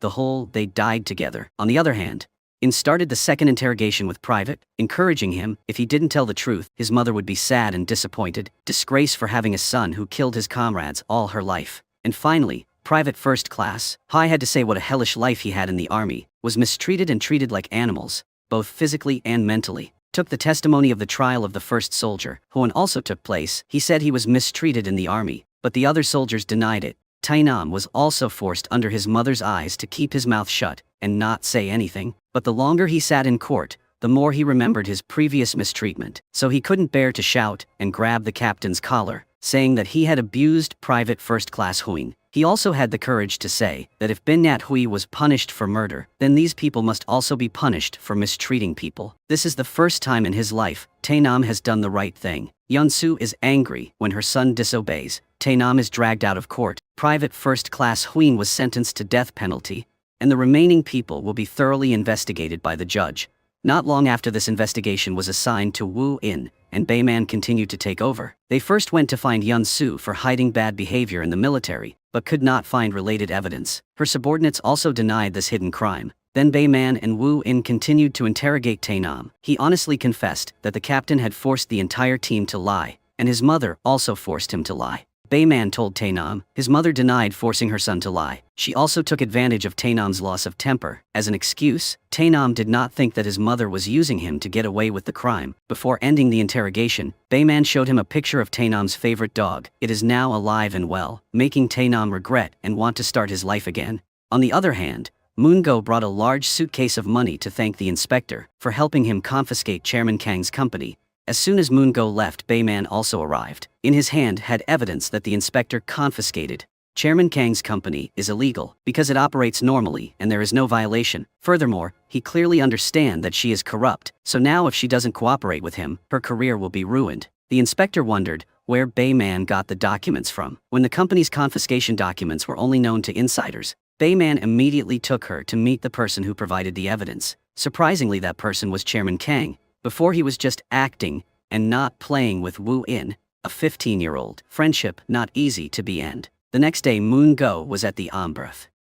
they died together. On the other hand, In started the second interrogation with Private, encouraging him, if he didn't tell the truth, his mother would be sad and disappointed, disgrace for having a son who killed his comrades all her life. And finally, Private First Class, Hai had to say what a hellish life he had in the army, was mistreated and treated like animals, both physically and mentally. Took the testimony of the trial of the first soldier, who also took place. He said he was mistreated in the army, but the other soldiers denied it. Tae-nam was also forced under his mother's eyes to keep his mouth shut and not say anything, but the longer he sat in court, the more he remembered his previous mistreatment. So he couldn't bear to shout and grab the captain's collar, saying that he had abused Private First Class Huing. He also had the courage to say that if Bin Nat Hui was punished for murder, then these people must also be punished for mistreating people. This is the first time in his life Tae-nam has done the right thing. Yeon-soo is angry when her son disobeys. Tae-nam is dragged out of court. Private First Class Huing was sentenced to death penalty, and the remaining people will be thoroughly investigated by the judge. Not long after this investigation was assigned to Woo-in, and Bayman continued to take over. They first went to find Yeon-soo for hiding bad behavior in the military, but could not find related evidence. Her subordinates also denied this hidden crime. Then Bayman and Woo-in continued to interrogate Tae-nam. He honestly confessed that the captain had forced the entire team to lie, and his mother also forced him to lie. Bayman told Tae-nam his mother denied forcing her son to lie. She also took advantage of Tae-nam's loss of temper. As an excuse, Tae-nam did not think that his mother was using him to get away with the crime. Before ending the interrogation, Bayman showed him a picture of Tae-nam's favorite dog. It is now alive and well, making Tae-nam regret and want to start his life again. On the other hand, Moon-go brought a large suitcase of money to thank the inspector for helping him confiscate Chairman Kang's company. As soon as Moon-go left, Bayman also arrived. In his hand had evidence that the inspector confiscated Chairman Kang's company is illegal because it operates normally and there is no violation. Furthermore, he clearly understands that she is corrupt, so now if she doesn't cooperate with him, her career will be ruined. The inspector wondered where Bayman got the documents from. When the company's confiscation documents were only known to insiders, Bayman immediately took her to meet the person who provided the evidence. Surprisingly, that person was Chairman Kang. Before he was just acting and not playing with Woo-in, a 15-year-old. Friendship not easy to be end. The next day Moon-go was at the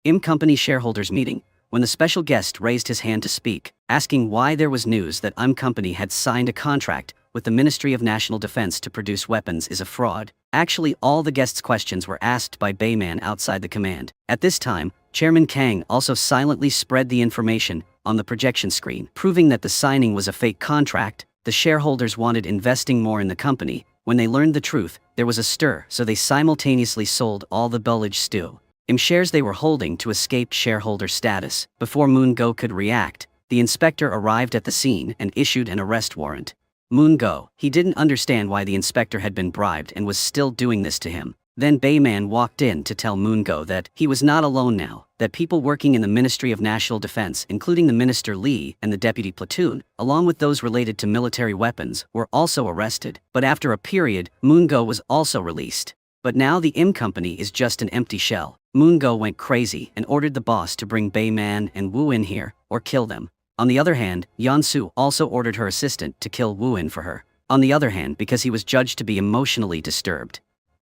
Im company shareholders meeting when the special guest raised his hand to speak, asking why there was news that company had signed a contract with the Ministry of National Defense to produce weapons is a fraud. Actually, all the guests' questions were asked by Bayman outside the command. At this time, Chairman Kang also silently spread the information on the projection screen, proving that the signing was a fake contract. The shareholders wanted investing more in the company. When they learned the truth, there was a stir, so they simultaneously sold all the bullied shares they were holding to escape shareholder status. Before Moon-go could react, the inspector arrived at the scene and issued an arrest warrant. Moon-go, he didn't understand why the inspector had been bribed and was still doing this to him. Then Bayman walked in to tell Moon-go that he was not alone now, that people working in the Ministry of National Defense, including the Minister Lee and the Deputy Platoon, along with those related to military weapons, were also arrested. But after a period, Moon-go was also released. But now the Im company is just an empty shell. Moon-go went crazy and ordered the boss to bring Bayman and Woo-in here, or kill them. On the other hand, Yeon-soo also ordered her assistant to kill Woo-in for her. On the other hand, because he was judged to be emotionally disturbed.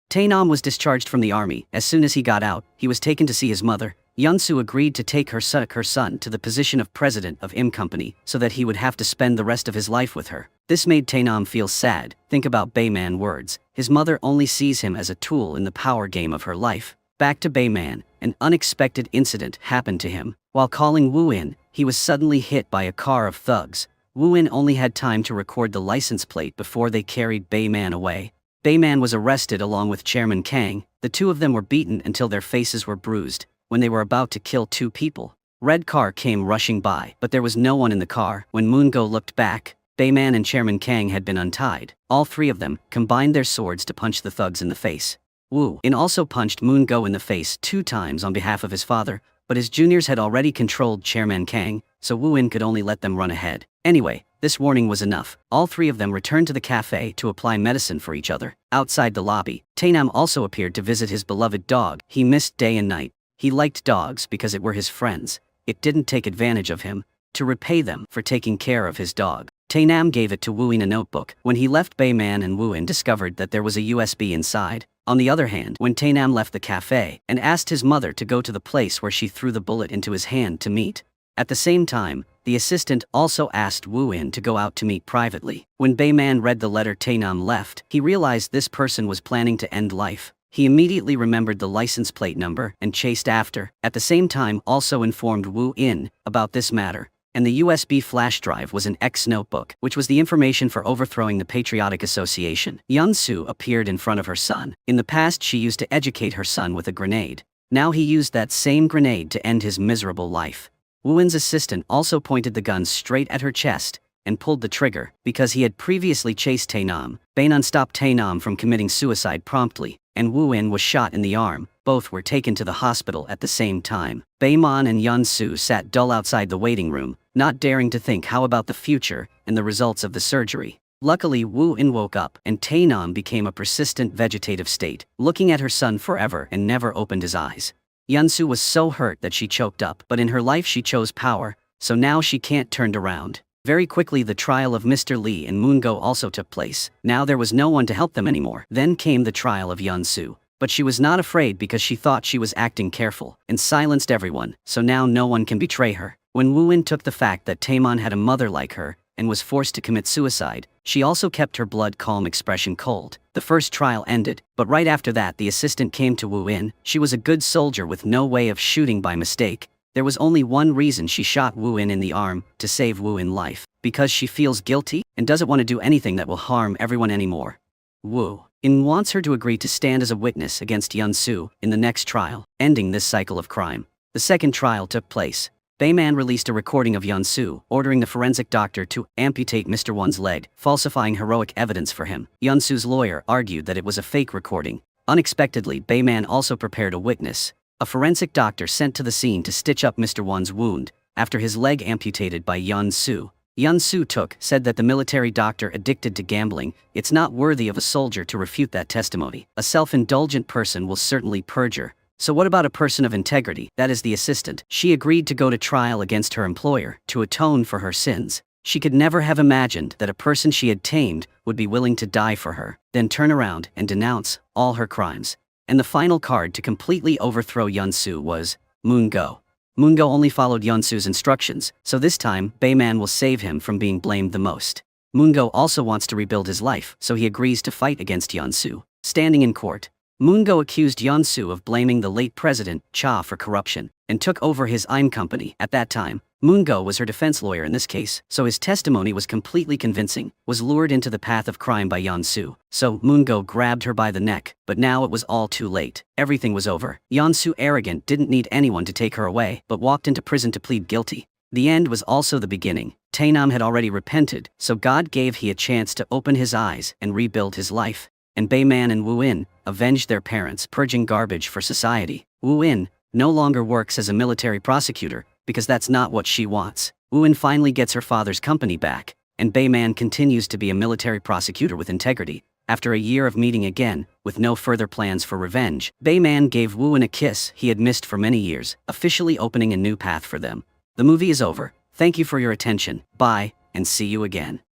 Tae-nam was discharged from the army. As soon as he got out, he was taken to see his mother. Yeon-soo agreed to take her son to the position of president of Im company so that he would have to spend the rest of his life with her. This made Tae-nam feel sad. Think about Bayman's words. His mother only sees him as a tool in the power game of her life. Back to Bayman, an unexpected incident happened to him. While calling Woo-in, he was suddenly hit by a car of thugs. Wu In only had time to record the license plate before they carried Bei Man away. Bei Man was arrested along with Chairman Kang. The two of them were beaten until their faces were bruised. When they were about to kill two people, red car came rushing by, but there was no one in the car. When Moon-go looked back, Bei Man and Chairman Kang had been untied. All three of them combined their swords to punch the thugs in the face. Wu In also punched Moon-go in the face 2 times on behalf of his father, but his juniors had already controlled Chairman Kang, so Wu In could only let them run ahead. Anyway, this warning was enough. All three of them returned to the cafe to apply medicine for each other. Outside the lobby, Tae-nam also appeared to visit his beloved dog. He missed day and night. He liked dogs because it were his friends. It didn't take advantage of him. To repay them for taking care of his dog, Tae-nam gave it to Wu In a notebook. When he left, Bei Man and Wu In discovered that there was a USB inside. On the other hand, when Tae-nam left the cafe and asked his mother to go to the place where she threw the bullet into his hand to meet. At the same time, the assistant also asked Wu In to go out to meet privately. When Bei Man read the letter Tae-nam left, he realized this person was planning to end life. He immediately remembered the license plate number and chased after. At the same time, also informed Wu In about this matter. And the USB flash drive was an ex-notebook, which was the information for overthrowing the Patriotic Association. Yeon-soo appeared in front of her son. In the past, she used to educate her son with a grenade. Now he used that same grenade to end his miserable life. Wu In's assistant also pointed the gun straight at her chest and pulled the trigger. Because he had previously chased Tae-nam, Bei-man stopped Tae-nam from committing suicide promptly, and Wu In was shot in the arm. Both were taken to the hospital at the same time. Bei-man and Yeon-soo sat dull outside the waiting room, not daring to think how about the future and the results of the surgery. Luckily, Wu In woke up and Tae-nam became a persistent vegetative state, looking at her son forever and never opened his eyes. Yeon-soo was so hurt that she choked up, but in her life she chose power, so now she can't turn around. Very quickly the trial of Mr. Lee and Moon-go also took place. Now there was no one to help them anymore. Then came the trial of Yeon-soo. But she was not afraid because she thought she was acting careful and silenced everyone, so now no one can betray her. When Wu In took the fact that Tae-man had a mother like her and was forced to commit suicide, she also kept her blood calm expression cold. The first trial ended, but right after that the assistant came to Wu In. She was a good soldier with no way of shooting by mistake. There was only one reason she shot Wu In the arm, to save Wu In life. Because she feels guilty and doesn't want to do anything that will harm everyone anymore. Wu In wants her to agree to stand as a witness against Yeon-soo in the next trial, ending this cycle of crime. The second trial took place. Bei-man released a recording of Yeon-soo, ordering the forensic doctor to amputate Mr. Won's leg, falsifying heroic evidence for him. Yeon-soo's lawyer argued that it was a fake recording. Unexpectedly, Bei-man also prepared a witness, a forensic doctor sent to the scene to stitch up Mr. Won's wound, after his leg amputated by Yeon-soo. Yeon-soo said that the military doctor addicted to gambling. It's not worthy of a soldier to refute that testimony. A self-indulgent person will certainly perjure. So what about a person of integrity? That is the assistant. She agreed to go to trial against her employer to atone for her sins. She could never have imagined that a person she had tamed would be willing to die for her, then turn around and denounce all her crimes. And the final card to completely overthrow Yeon-soo was Moon-go. Moon-go only followed Yeon-soo's instructions, so this time, Bei-man will save him from being blamed the most. Moon-go also wants to rebuild his life, so he agrees to fight against Yeon-soo. Standing in court, Moon-go accused Yeon-soo of blaming the late president, Cha, for corruption, and took over his IM company. At that time, Moon-go was her defense lawyer in this case, so his testimony was completely convincing, was lured into the path of crime by Yeon-soo. So, Moon-go grabbed her by the neck, but now it was all too late. Everything was over. Yeon-soo, arrogant, didn't need anyone to take her away, but walked into prison to plead guilty. The end was also the beginning. Tae-nam had already repented, so God gave he a chance to open his eyes and rebuild his life. And Bei-man and Wu In avenged their parents, purging garbage for society. Wu In no longer works as a military prosecutor, because that's not what she wants. Wu In finally gets her father's company back, and Bei-man continues to be a military prosecutor with integrity. After a year of meeting again, with no further plans for revenge, Bei-man gave Wu In a kiss he had missed for many years, officially opening a new path for them. The movie is over. Thank you for your attention. Bye, and see you again.